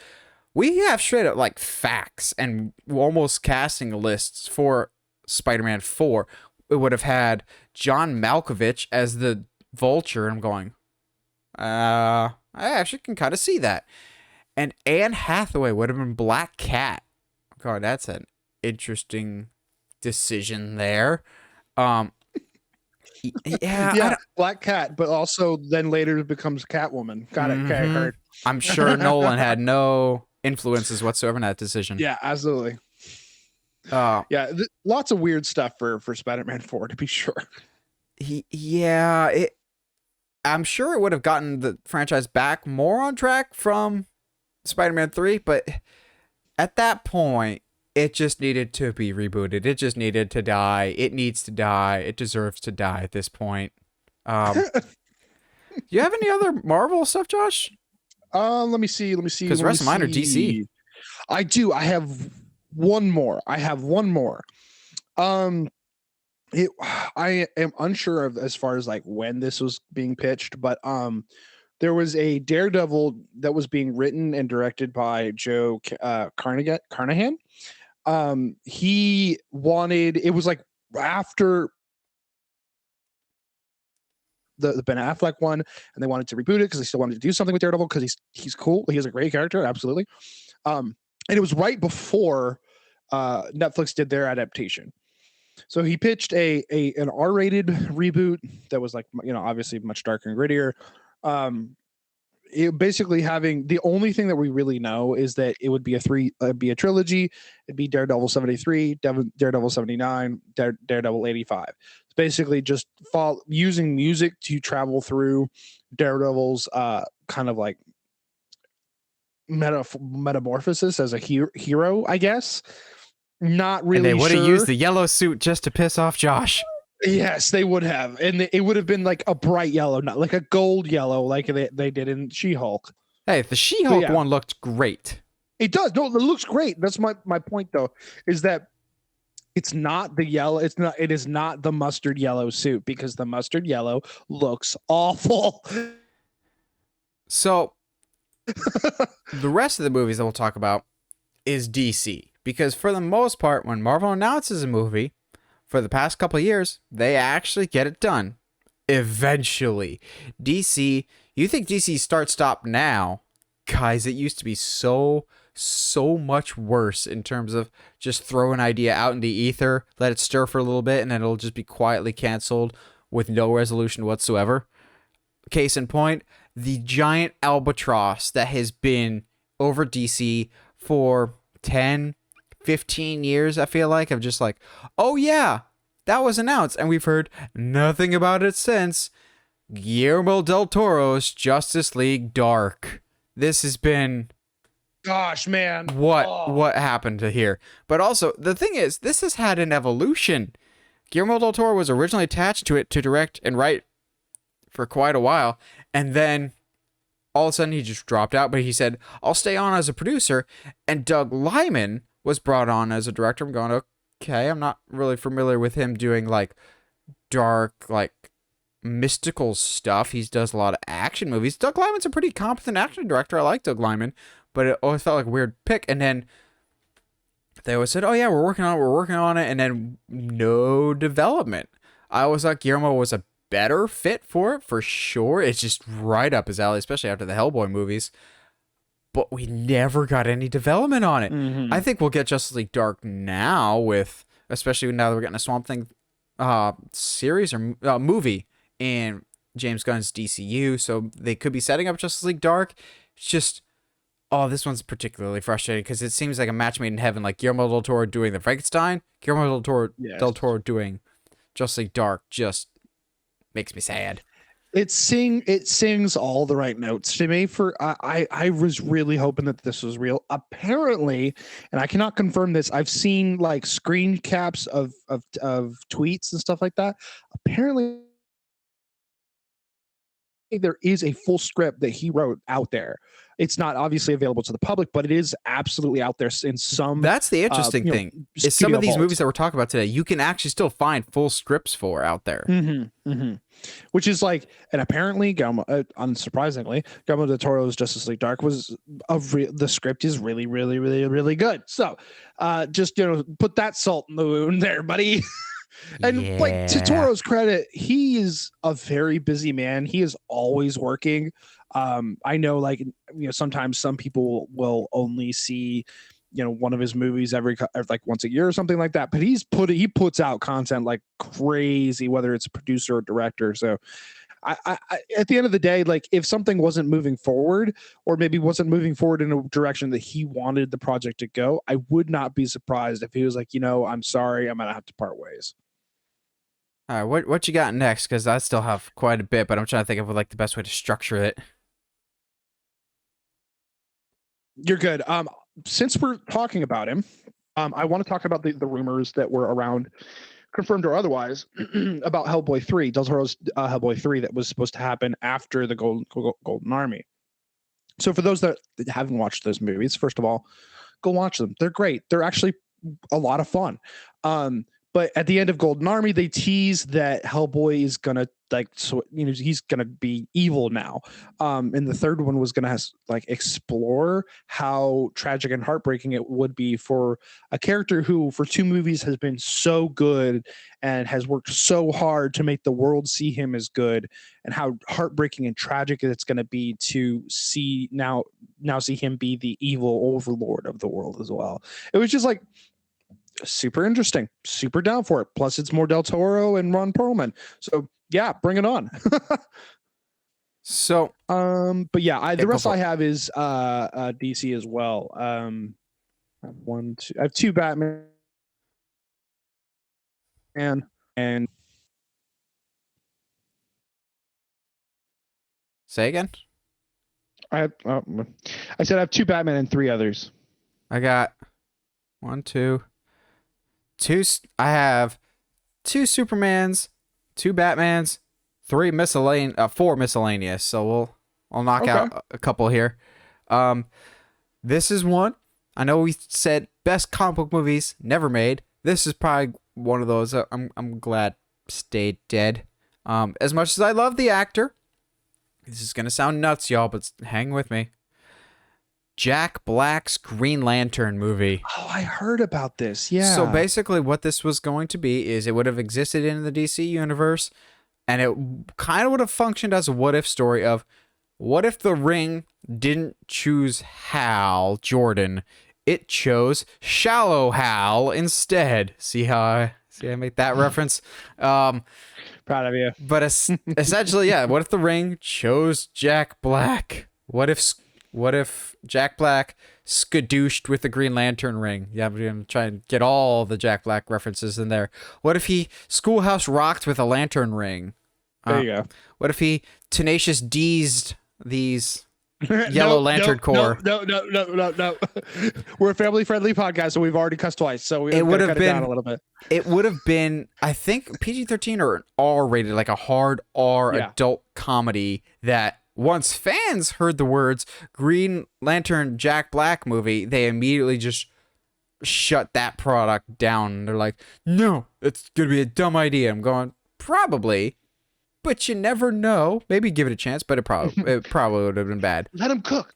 We have straight up like facts and almost casting lists for Spider-Man 4. It would have had John Malkovich as the Vulture. I'm going, I actually can kind of see that. And Anne Hathaway would have been Black Cat. God, that's an interesting decision there. Yeah, Black Cat, but also then later becomes Catwoman. Got it. Okay, heard. I'm sure Nolan had no influences whatsoever in that decision. Yeah, absolutely. Lots of weird stuff for Spider-Man 4, to be sure. I'm sure it would have gotten the franchise back more on track from Spider-Man 3, but at that point, it just needed to be rebooted. It just needed to die. It needs to die. It deserves to die at this point. Do you have any other Marvel stuff, Josh? Let me see. Because the rest of mine are DC. I do. I have one more. I am unsure of as far as like when this was being pitched, but there was a Daredevil that was being written and directed by Joe Carnahan. He wanted, it was like after the Ben Affleck one, and they wanted to reboot it because they still wanted to do something with Daredevil because he's cool. He has a great character, absolutely. And it was right before Netflix did their adaptation. So he pitched an R-rated reboot that was like, obviously much darker and grittier. It basically having the only thing that we really know is that it would be a trilogy. It'd be Daredevil 73, Daredevil 79, Daredevil 85. It's basically just using music to travel through Daredevil's kind of like metamorphosis as a hero, I guess. Not really. And they would have used the yellow suit just to piss off Josh. Yes, they would have, and it would have been like a bright yellow, not like a gold yellow like they did in She-Hulk. Hey, the She-Hulk one looked great. It does. No, it looks great. That's my point though, is that it's not the yellow. It is not the mustard yellow suit, because the mustard yellow looks awful. So the rest of the movies that we'll talk about is DC, because for the most part, when Marvel announces a movie, for the past couple of years, they actually get it done. Eventually. DC, you think DC start-stop now? Guys, it used to be so much worse in terms of just throw an idea out in the ether, let it stir for a little bit, and then it'll just be quietly canceled with no resolution whatsoever. Case in point, the giant albatross that has been over DC for 10-15 years, I feel like, of just like, oh yeah, that was announced, and we've heard nothing about it since. Guillermo del Toro's Justice League Dark. This has been, gosh, man, what happened to here? But also, the thing is, this has had an evolution. Guillermo del Toro was originally attached to it to direct and write for quite a while, and then all of a sudden he just dropped out, but he said, I'll stay on as a producer, and Doug Liman was brought on as a director. I'm going, okay, I'm not really familiar with him doing like dark, like mystical stuff. He does a lot of action movies. Doug Liman's a pretty competent action director. I like Doug Liman, but it always felt like a weird pick. And then they always said, oh yeah, we're working on it, and then no development. I always thought Guillermo was a better fit for it, for sure. It's just right up his alley, especially after the Hellboy movies. But we never got any development on it. Mm-hmm. I think we'll get Justice League Dark now with especially now that we're getting a Swamp Thing series or movie in James Gunn's DCU. So they could be setting up Justice League Dark. It's just, oh, this one's particularly frustrating because it seems like a match made in heaven. Like Guillermo del Toro doing the Frankenstein, Guillermo del Toro doing Justice League Dark just makes me sad. It sings all the right notes to me. For I was really hoping that this was real. Apparently, and I cannot confirm this, I've seen like screen caps of tweets and stuff like that. Apparently, there is a full script that he wrote out there. It's not obviously available to the public, but it is absolutely out there in some. That's the interesting thing. Is some of these movies that we're talking about today, you can actually still find full scripts for out there. Which is like, and apparently, unsurprisingly, Guillermo del Toro's Justice League Dark was the script is really, really, really, really good. So, just put that salt in the wound there, buddy. And like, to Toro's credit, he is a very busy man. He is always working. I know, like, sometimes some people will only see, one of his movies every like once a year or something like that. But he puts out content like crazy, whether it's a producer or director. So I at the end of the day, like, if something wasn't moving forward, or maybe wasn't moving forward in a direction that he wanted the project to go, I would not be surprised if he was like, I'm sorry, I'm gonna have to part ways. All right, what you got next? Because I still have quite a bit, but I'm trying to think of like the best way to structure it. You're good. Since we're talking about him, I want to talk about the rumors that were around, confirmed or otherwise, about Hellboy 3, Del Toro's Hellboy 3, that was supposed to happen after the Golden Army. So for those that haven't watched those movies, first of all, go watch them. They're great. They're actually a lot of fun. But at the end of Golden Army, they tease that Hellboy is gonna he's gonna be evil now. And the third one was gonna explore how tragic and heartbreaking it would be for a character who, for 2 movies, has been so good and has worked so hard to make the world see him as good, and how heartbreaking and tragic it's gonna be to see now see him be the evil overlord of the world as well. It was just like, super interesting, super down for it. Plus, it's more Del Toro and Ron Perlman, so yeah, bring it on. So, but yeah, the rest I have is DC as well. I have 2 Batman and say again. I said I have 2 Batman and 3 others. I got 1, 2. I have 2 Supermans, 2 Batmans, 4 miscellaneous. So I'll knock out a couple here. This is one. I know we said best comic book movies never made. This is probably one of those. I'm glad stayed dead. As much as I love the actor, this is gonna sound nuts, y'all, but hang with me. Jack Black's Green Lantern movie. Oh, I heard about this. Yeah. So basically what this was going to be is it would have existed in the DC universe, and it kind of would have functioned as a what if story of what if the Ring didn't choose Hal Jordan, it chose Shallow Hal instead. See how I make that reference? Proud of you. But essentially, yeah, what if the Ring chose Jack Black? What if Jack Black skadooshed with the Green Lantern ring? Yeah, we're going to try and get all the Jack Black references in there. What if he Schoolhouse Rocked with a lantern ring? There you go. What if he Tenacious D'd these Yellow Lantern Corps? No. We're a family-friendly podcast, so we've already cussed twice. So it would have been down a little bit. It would have been, I think, PG-13 or an R-rated, like a hard R adult comedy that, once fans heard the words Green Lantern Jack Black movie, they immediately just shut that product down. They're like, no, it's going to be a dumb idea. I'm going, probably, but you never know. Maybe give it a chance, but it probably would have been bad. Let him cook.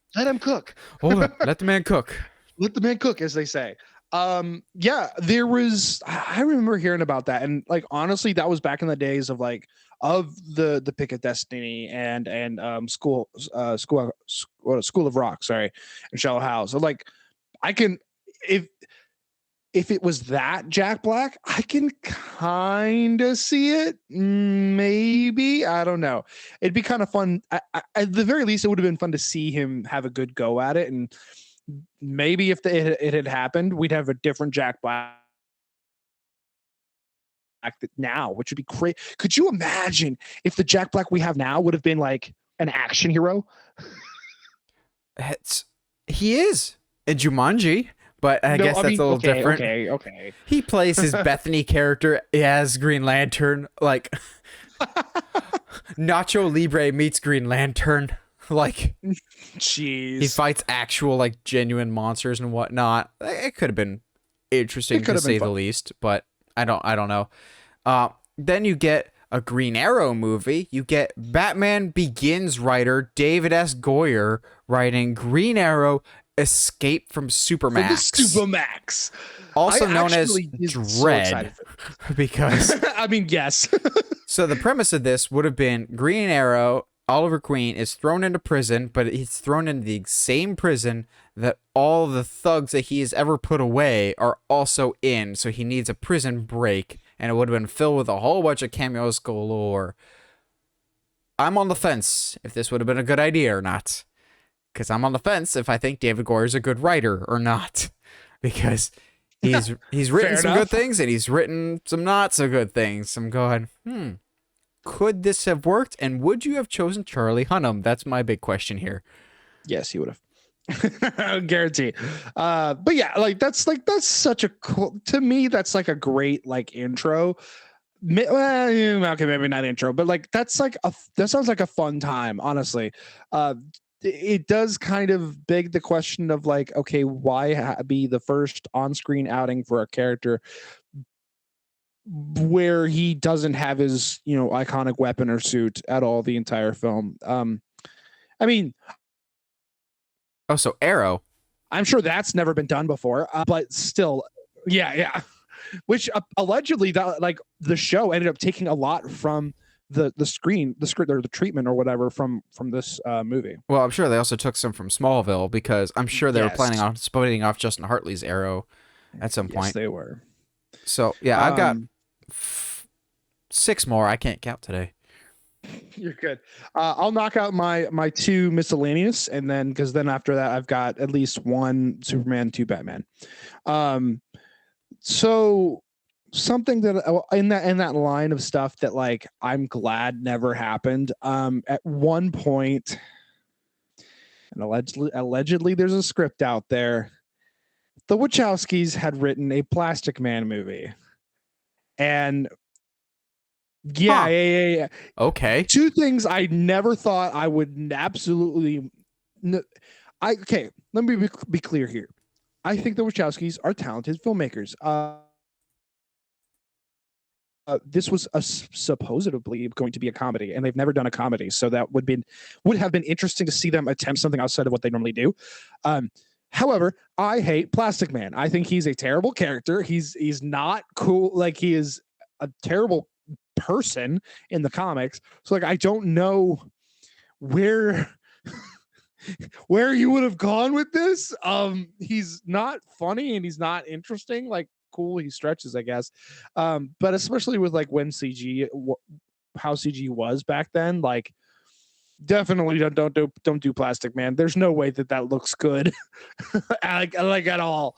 Hold on. Let the man cook. Let the man cook, as they say. Yeah, there was, I remember hearing about that. And like, honestly, that was back in the days of the Pick of Destiny and School of Rock, sorry, and Shallow Hal. So like, I can, if it was that Jack Black, I can kind of see it. Maybe, I don't know. It'd be kind of fun. At the very least, it would have been fun to see him have a good go at it. And maybe if it had happened, we'd have a different Jack Black now, which would be great. Could you imagine if the Jack Black we have now would have been like an action hero? He is in Jumanji, but I guess that's a little different. Okay. He plays his Bethany character as Green Lantern, like Nacho Libre meets Green Lantern. Like, jeez, he fights actual, like, genuine monsters and whatnot. It could have been interesting to say the least, but I don't know. Then you get a Green Arrow movie. You get Batman Begins writer David S. Goyer writing Green Arrow Escape from Supermax. Supermax. Also known as Dread. So because I mean, yes. So the premise of this would have been Green Arrow, Oliver Queen, is thrown into prison, but he's thrown into the same prison that all the thugs that he has ever put away are also in. So he needs a prison break, and it would have been filled with a whole bunch of cameos galore. I'm on the fence if this would have been a good idea or not. Because I'm on the fence if I think David Goyer is a good writer or not. Because he's written some good things, and he's written some not so good things. I'm going, could this have worked? And would you have chosen Charlie Hunnam? That's my big question here. Yes, he would have. Guarantee. But yeah, that's such a cool, to me, that's like a great like intro. Okay, maybe not intro, but like that sounds like a fun time, honestly. It does kind of beg the question of like, okay, why be the first on-screen outing for a character where he doesn't have his, iconic weapon or suit at all the entire film? I mean, so Arrow. I'm sure that's never been done before, but still, yeah. Which allegedly, the show ended up taking a lot from the script or the treatment or whatever from this movie. Well, I'm sure they also took some from Smallville, because I'm sure they were planning on splitting off Justin Hartley's Arrow at some point. Yes, they were. So yeah, I've got 6 more. I can't count today. You're good. I'll knock out my 2 miscellaneous, and then because then after that I've got at least 1 Superman, 2 Batman. So something that in that line of stuff that like I'm glad never happened. At one point, and allegedly there's a script out there. The Wachowskis had written a Plastic Man movie, and yeah. Okay. 2 things I never thought I would absolutely. Okay, let me be clear here. I think the Wachowskis are talented filmmakers. This was supposedly going to be a comedy, and they've never done a comedy, so that would have been interesting to see them attempt something outside of what they normally do. However, I hate Plastic Man. I think he's a terrible character. He's not cool. Like, he is a terrible person in the comics. So like, I don't know where you would have gone with this. He's not funny, and he's not interesting. Like, cool, he stretches, I guess. But especially with like when how CG was back then, like, definitely don't do Plastic Man. There's no way that looks good, like at all.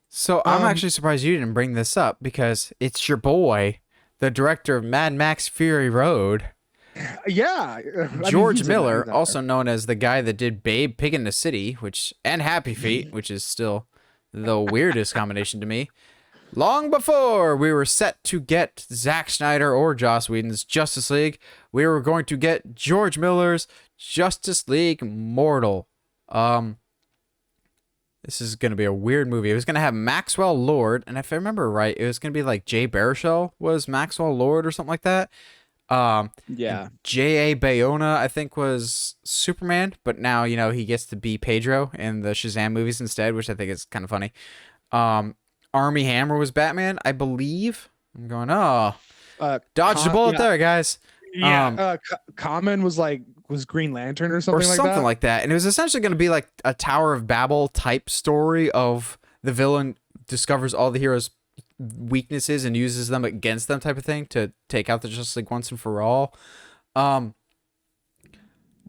So I'm actually surprised you didn't bring this up, because it's your boy, the director of Mad Max Fury Road. Yeah, George Miller, also known as the guy that did Babe, Pig in the City, and Happy Feet, which is still the weirdest combination to me. Long before we were set to get Zack Snyder or Joss Whedon's Justice League, we were going to get George Miller's Justice League Mortal. This is going to be a weird movie. It was going to have Maxwell Lord, and if I remember right, it was going to be like Jay Baruchel was Maxwell Lord or something like that. Yeah. J.A. Bayona, I think, was Superman, but now, he gets to be Pedro in the Shazam movies instead, which I think is kind of funny. Armie Hammer was Batman, I believe. I'm going, dodged a bullet there, guys. Yeah. Common was Green Lantern or something like that. And it was essentially going to be like a Tower of Babel type story of the villain discovers all the heroes' weaknesses and uses them against them, type of thing, to take out the Justice League once and for all.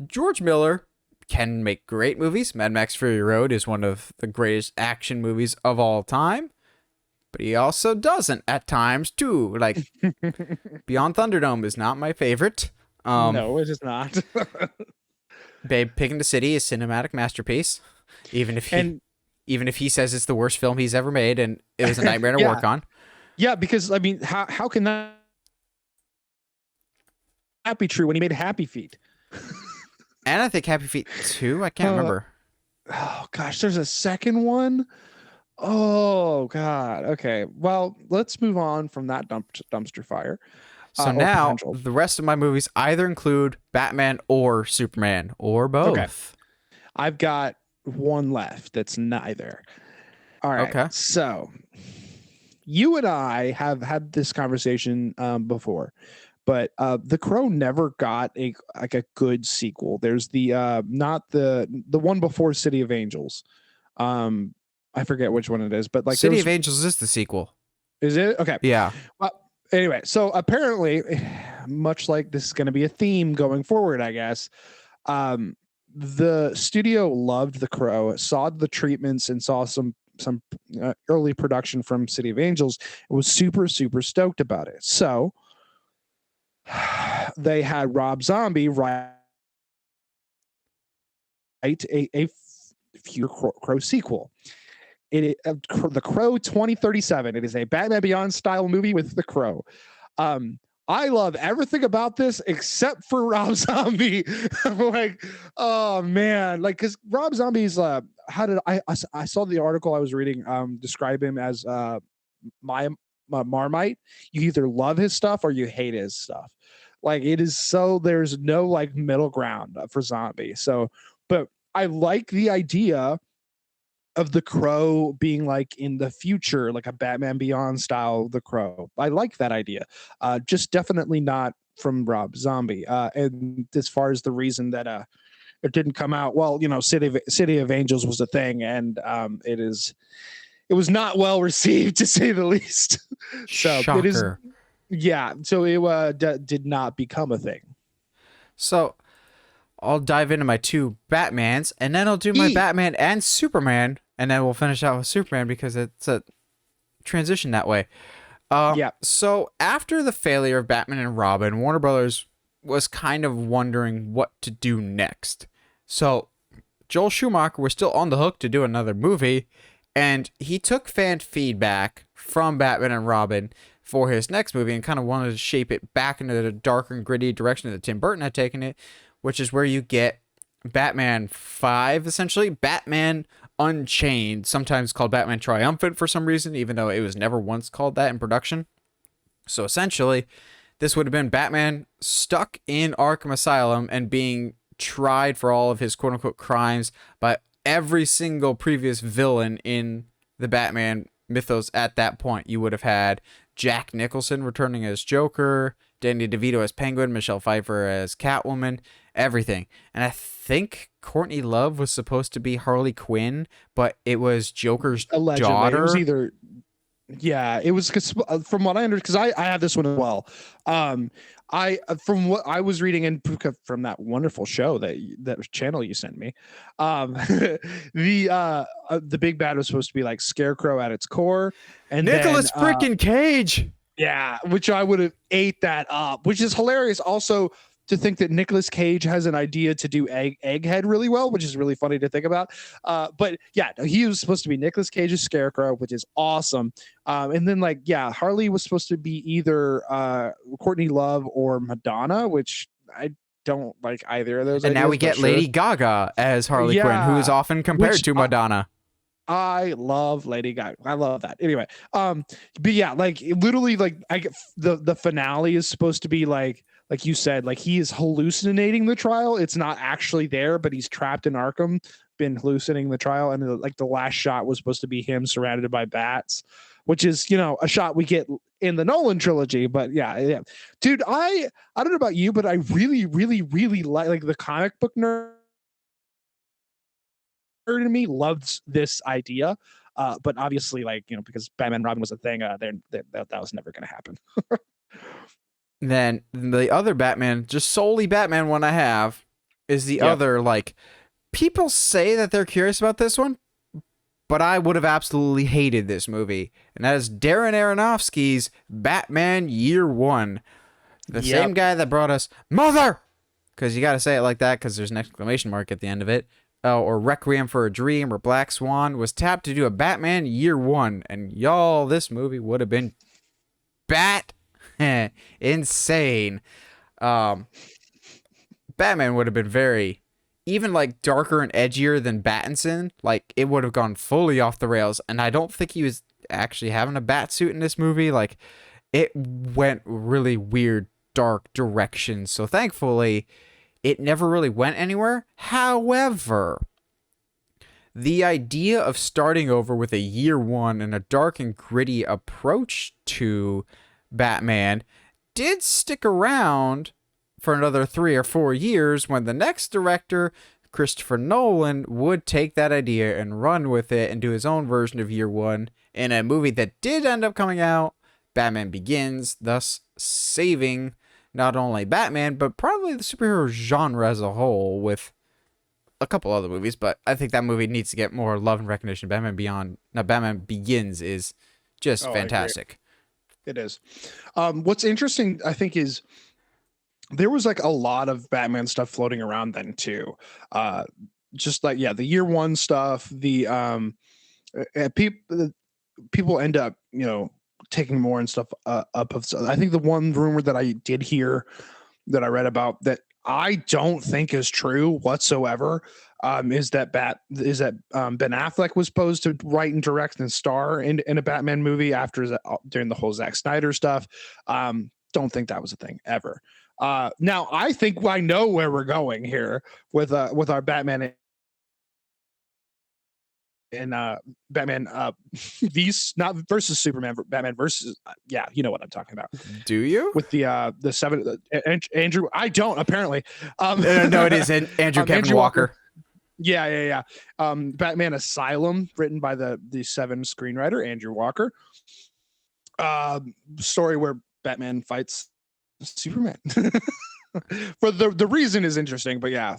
George Miller can make great movies. Mad Max Fury Road is one of the greatest action movies of all time, but he also doesn't at times too. Like Beyond Thunderdome is not my favorite. No, it is not. Babe Pig in the City is a cinematic masterpiece, even if he says it's the worst film he's ever made and it was a nightmare to work on. Yeah, because I mean, how can that be true when he made Happy Feet? And I think Happy Feet 2, I can't remember. Oh gosh, there's a second one. Oh god. Okay. Well, let's move on from that dumpster fire. So now the rest of my movies either include Batman or Superman or both. Okay. I've got one left that's neither. All right. Okay. So you and I have had this conversation before, but The Crow never got a good sequel. There's the not the one before City of Angels. I forget which one it is, but like City of Angels is the sequel. Is it? Okay. Yeah. Well, anyway, so apparently, much like this is going to be a theme going forward, I guess, the studio loved The Crow, saw the treatments, and saw some early production from City of Angels. It was super stoked about it. So they had Rob Zombie write a future Crow sequel. The Crow 2037. It is a Batman Beyond style movie with The Crow. I love everything about this except for Rob Zombie. I'm like, oh man, like because Rob Zombie's how did I saw the article I was reading describe him as my Marmite. You either love his stuff or you hate his stuff. Like it is so there's no like middle ground for Zombie. So, but I like the idea of The Crow being like in the future, like a Batman Beyond style The Crow. I like that idea. Just definitely not from Rob Zombie. And as far as the reason that it didn't come out, well, you know, City of Angels was a thing, and it was not well received to say the least. So Shocker. it is, yeah. So it did not become a thing. So I'll dive into my two Batmans, and then I'll do my Batman and Superman, and then we'll finish out with Superman because it's a transition that way. Yeah. So after the failure of Batman and Robin, Warner Brothers was kind of wondering what to do next. So Joel Schumacher was still on the hook to do another movie, and he took fan feedback from Batman and Robin for his next movie and kind of wanted to shape it back into the darker and gritty direction that Tim Burton had taken it, which is where you get Batman 5, essentially. Batman Unchained, sometimes called Batman Triumphant for some reason, even though it was never once called that in production. So essentially, this would have been Batman stuck in Arkham Asylum and being tried for all of his quote-unquote crimes by every single previous villain in the Batman mythos at that point. You would have had Jack Nicholson returning as Joker, Danny DeVito as Penguin, Michelle Pfeiffer as Catwoman, everything. And I think Courtney Love was supposed to be Harley Quinn, but it was Joker's daughter. It was either, yeah, it was because from what I understand, because I have this one as well. From what I was reading and from that wonderful show that channel you sent me, the big bad was supposed to be like Scarecrow at its core, and Nicolas freaking Cage. Yeah, which I would have ate that up, which is hilarious. Also, to think that Nicolas Cage has an idea to do Egghead really well, which is really funny to think about. But yeah, he was supposed to be Nicolas Cage's Scarecrow, which is awesome. And then like, yeah, Harley was supposed to be either Courtney Love or Madonna, which I don't like either of those. And now we get Lady Gaga as Harley Quinn, who is often compared to Madonna. I love Lady Gaga. I love that. Anyway, but yeah, like literally, like I get the finale is supposed to be like you said, like he is hallucinating the trial. It's not actually there, but he's trapped in Arkham, been hallucinating the trial, and like the last shot was supposed to be him surrounded by bats, which is, you know, a shot we get in the Nolan trilogy. But yeah, dude, I don't know about you, but I really like the comic book nerd in me loves this idea. But obviously, like, because Batman and Robin was a thing, that was never going to happen. Then the other Batman, just solely Batman one I have, is the Yep. other, like, people say that they're curious about this one, but I would have absolutely hated this movie. And that is Darren Aronofsky's Batman Year One. The same guy that brought us Mother! Because you got to say it like that because there's an exclamation mark at the end of it. Or Requiem for a Dream or Black Swan was tapped to do a Batman Year One. And y'all, this movie would have been insane. Batman would have been very, even like darker and edgier than Pattinson. Like, it would have gone fully off the rails. And I don't think he was actually having a bat suit in this movie. Like, it went really weird, dark directions. So thankfully, it never really went anywhere. However, the idea of starting over with a Year One and a dark and gritty approach to Batman did stick around for another 3 or 4 years when the next director, Christopher Nolan, would take that idea and run with it and do his own version of Year One in a movie that did end up coming out, Batman Begins, thus saving not only Batman, but probably the superhero genre as a whole with a couple other movies. But I think that movie needs to get more love and recognition. Batman Begins is just fantastic. It is. What's interesting, I think, is there was like a lot of Batman stuff floating around then too. Just like, the Year One stuff, the people end up, taking more and stuff up of. So I think the one rumor that I did hear that I read about that I don't think is true whatsoever is that Ben Affleck was supposed to write and direct and star in a Batman movie during the whole Zack Snyder stuff. Don't think that was a thing ever. Now I think I know where we're going here with our Batman and Batman not versus Superman, Batman versus you know what I'm talking about. Do you? With the seven Andrew? I don't apparently. No, it is Andrew Kevin Walker. Yeah. Batman Asylum, written by the Seven screenwriter Andrew Walker. Story where Batman fights Superman. For the reason is interesting, but yeah,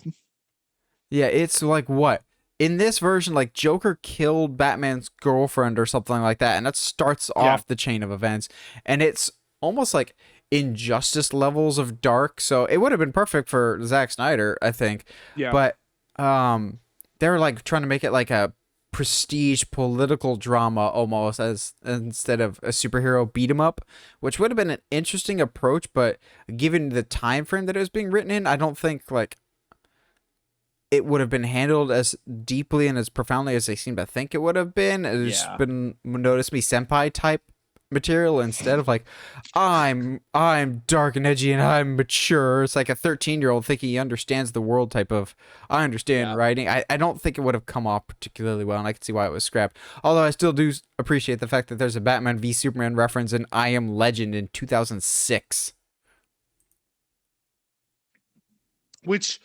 it's like what? In this version, like, Joker killed Batman's girlfriend or something like that, and that starts off the chain of events, and it's almost like Injustice levels of dark, so it would have been perfect for Zack Snyder, I think. Yeah. But they're like trying to make it like a prestige political drama almost, as instead of a superhero beat 'em up, which would have been an interesting approach, but given the time frame that it was being written in, I don't think like it would have been handled as deeply and as profoundly as they seem to think it would have been. It's been Notice Me Senpai type material instead of like, I'm dark and edgy and I'm mature. It's like a 13-year-old thinking he understands the world type of, I understand writing. I don't think it would have come off particularly well, and I can see why it was scrapped. Although I still do appreciate the fact that there's a Batman v Superman reference in I Am Legend in 2006. Which...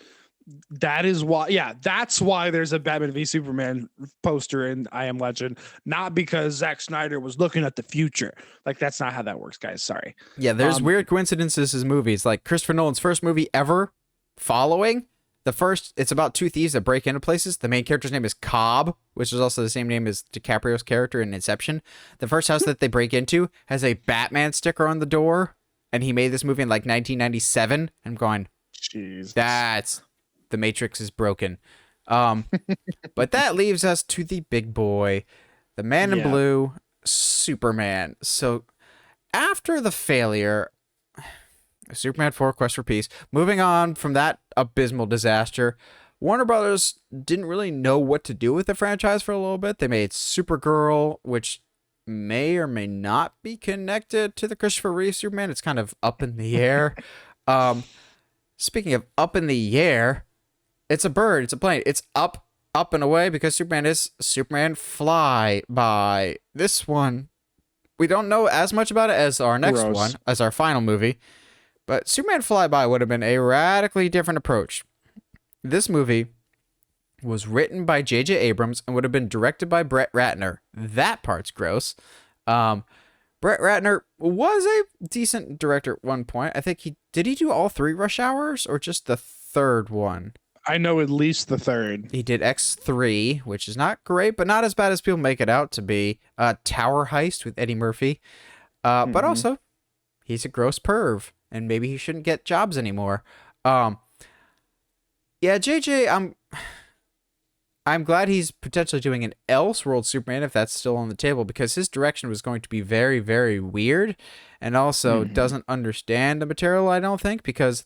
that is why, that's why there's a Batman v Superman poster in I Am Legend, not because Zack Snyder was looking at the future. Like, that's not how that works, guys. Sorry. Yeah, there's weird coincidences as movies. Like Christopher Nolan's first movie ever following, it's about two thieves that break into places. The main character's name is Cobb, which is also the same name as DiCaprio's character in Inception. The first house that they break into has a Batman sticker on the door, and he made this movie in like 1997. I'm going, jeez, The Matrix is broken. But that leaves us to the big boy, the man in blue, Superman. So after the failure, Superman 4 Quest for Peace, moving on from that abysmal disaster, Warner Brothers didn't really know what to do with the franchise for a little bit. They made Supergirl, which may or may not be connected to the Christopher Reeve Superman. It's kind of up in the air. Speaking of up in the air, it's a bird. It's a plane. It's up and away because Superman is Superman Fly By. This one, we don't know as much about it as our next one, as our final movie. But Superman Fly By would have been a radically different approach. This movie was written by J.J. Abrams and would have been directed by Brett Ratner. That part's gross. Brett Ratner was a decent director at one point. I think he do all three Rush Hours or just the third one? I know at least the third. He did X3, which is not great, but not as bad as people make it out to be. Tower Heist with Eddie Murphy. But also, he's a gross perv, and maybe he shouldn't get jobs anymore. Yeah, JJ, I'm glad he's potentially doing an Elseworld Superman if that's still on the table, because his direction was going to be very, very weird, and also doesn't understand the material, I don't think, because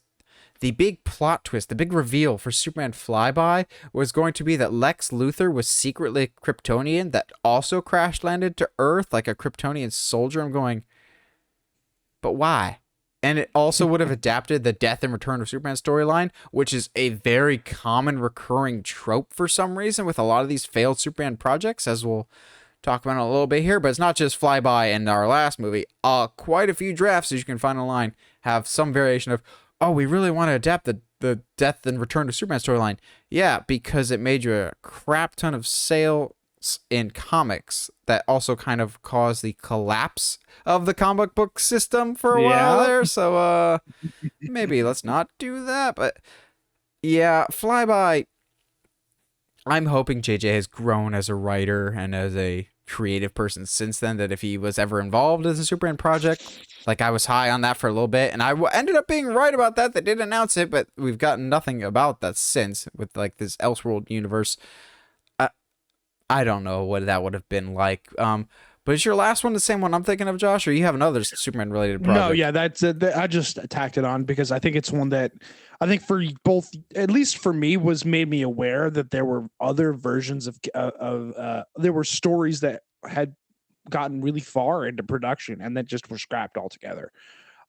the big plot twist, the big reveal for Superman Flyby was going to be that Lex Luthor was secretly a Kryptonian that also crash landed to Earth like a Kryptonian soldier. I'm going, but why? And it also would have adapted the Death and Return of Superman storyline, which is a very common recurring trope for some reason with a lot of these failed Superman projects, as we'll talk about in a little bit here. But it's not just Flyby and our last movie. Quite a few drafts, as you can find online, have some variation of, oh, we really want to adapt the Death and Return of Superman storyline. Yeah, because it made you a crap ton of sales in comics that also kind of caused the collapse of the comic book system for a while there. So maybe let's not do that. But yeah, Flyby, I'm hoping JJ has grown as a writer and as a creative person since then, that if he was ever involved in the Superman project, like I was high on that for a little bit, and I ended up being right about that. They did announce it, but we've gotten nothing about that since with like this Elseworld universe. I don't know what that would have been like. But is your last one the same one I'm thinking of, Josh, or you have another Superman related project? No, yeah, that's I just tacked it on because I think it's one that I think for both, at least for me, was made me aware that there were other versions of there were stories that had gotten really far into production and that just were scrapped altogether.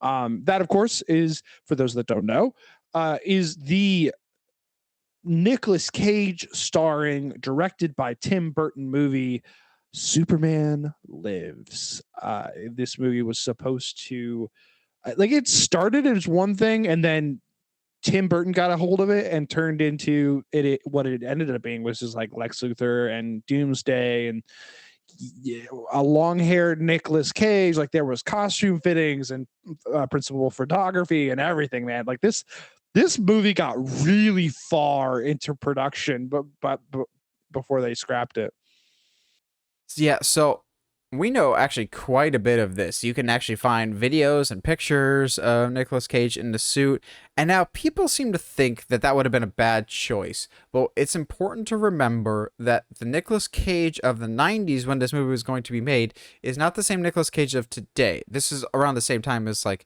That, of course, is, for those that don't know, is the Nicolas Cage starring, directed by Tim Burton movie Superman Lives. This movie was supposed to, like, it started as one thing and then Tim Burton got a hold of it and turned into what it ended up being was just like Lex Luthor and Doomsday and a long-haired Nicolas Cage. Like, there was costume fittings and principal photography and everything, man. Like, this movie got really far into production, but before they scrapped it. Yeah, so we know actually quite a bit of this. You can actually find videos and pictures of Nicolas Cage in the suit, and now people seem to think that that would have been a bad choice. But it's important to remember that the Nicolas Cage of the 90s, when this movie was going to be made, is not the same Nicolas Cage of today. This is around the same time as, like,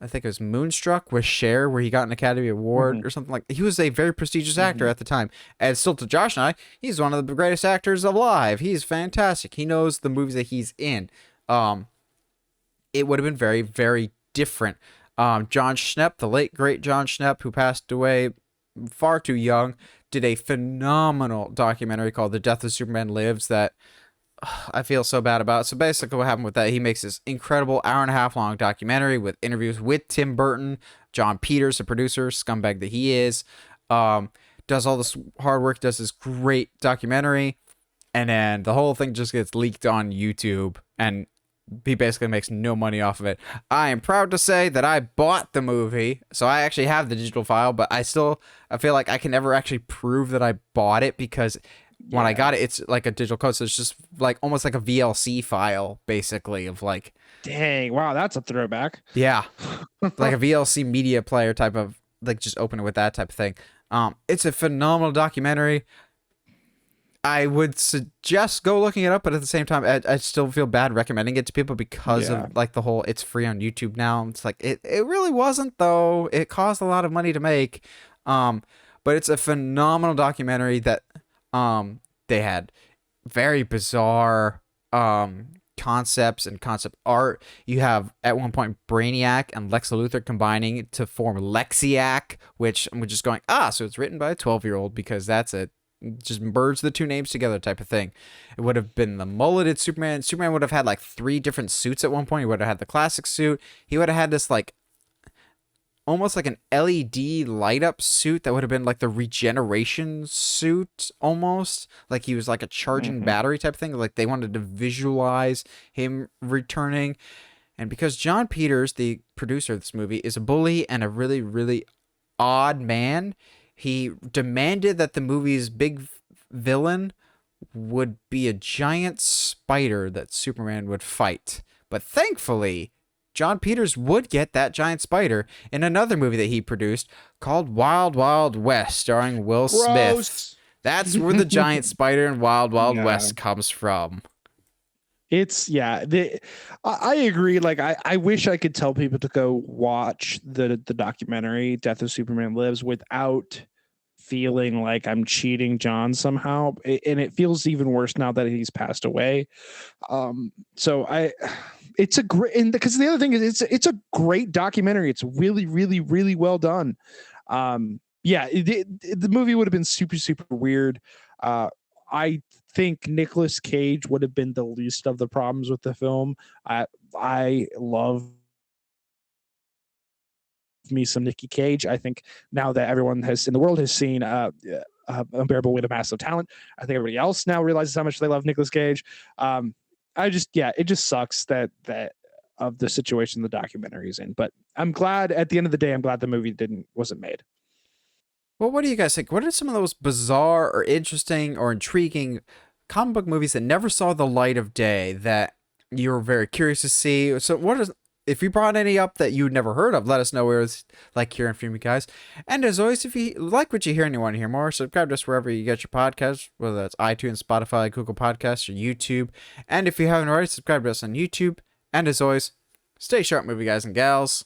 I think it was Moonstruck with Cher, where he got an Academy Award or something like that. He was a very prestigious actor at the time. And still, to Josh and I, he's one of the greatest actors alive. He's fantastic. He knows the movies that he's in. It would have been very, very different. John Schnepp, the late, great John Schnepp, who passed away far too young, did a phenomenal documentary called The Death of Superman Lives that I feel so bad about. So basically what happened with that, he makes this incredible hour-and-a-half long documentary with interviews with Tim Burton, John Peters, the producer, scumbag that he is, does all this hard work, does this great documentary, and then the whole thing just gets leaked on YouTube, and he basically makes no money off of it. I am proud to say that I bought the movie, so I actually have the digital file, but I feel like I can never actually prove that I bought it, because when I got it, it's like a digital code, so it's just like almost like a VLC file, basically, of like, dang, wow, that's a throwback. Yeah, like a VLC media player type of, like, just open it with that type of thing. It's a phenomenal documentary. I would suggest go looking it up, but at the same time, I still feel bad recommending it to people because of like the whole, it's free on YouTube now. It's like, it really wasn't, though. It cost a lot of money to make. But it's a phenomenal documentary that they had very bizarre concepts and concept art. You have at one point Brainiac and Lex Luthor combining to form Lexiac, which I'm just going, so it's written by a 12-year-old, because that's it. Just merge the two names together type of thing. It would have been the mulleted Superman. Superman would have had like 3 different suits at one point. He would have had the classic suit. He would have had this like almost like an LED light up suit that would have been like the regeneration suit almost. Like he was like a charging battery type thing. Like they wanted to visualize him returning. And because John Peters, the producer of this movie, is a bully and a really, really odd man, he demanded that the movie's big villain would be a giant spider that Superman would fight. But thankfully, John Peters would get that giant spider in another movie that he produced called Wild Wild West, starring Will Smith. That's where the giant spider in Wild Wild West comes from. It's I agree. Like I wish I could tell people to go watch the documentary Death of Superman Lives without feeling like I'm cheating John somehow. And it feels even worse now that he's passed away. It's a great, and because the other thing is it's a great documentary. It's really, really, really well done. The movie would have been super, super weird. I think Nicolas Cage would have been the least of the problems with the film. I love me some Nicky Cage. I think now that everyone in the world has seen Unbearable Weight of Massive Talent, I think everybody else now realizes how much they love Nicolas Cage. It just sucks that of the situation the documentary is in. But I'm glad at the end of the day, I'm glad the movie wasn't made. Well, what do you guys think? What are some of those bizarre or interesting or intriguing comic book movies that never saw the light of day that you were very curious to see? So if you brought any up that you'd never heard of, let us know. We always like hearing from you guys. And as always, if you like what you hear and you want to hear more, subscribe to us wherever you get your podcasts, whether that's iTunes, Spotify, Google Podcasts, or YouTube. And if you haven't already, subscribe to us on YouTube. And as always, stay sharp, movie guys and gals.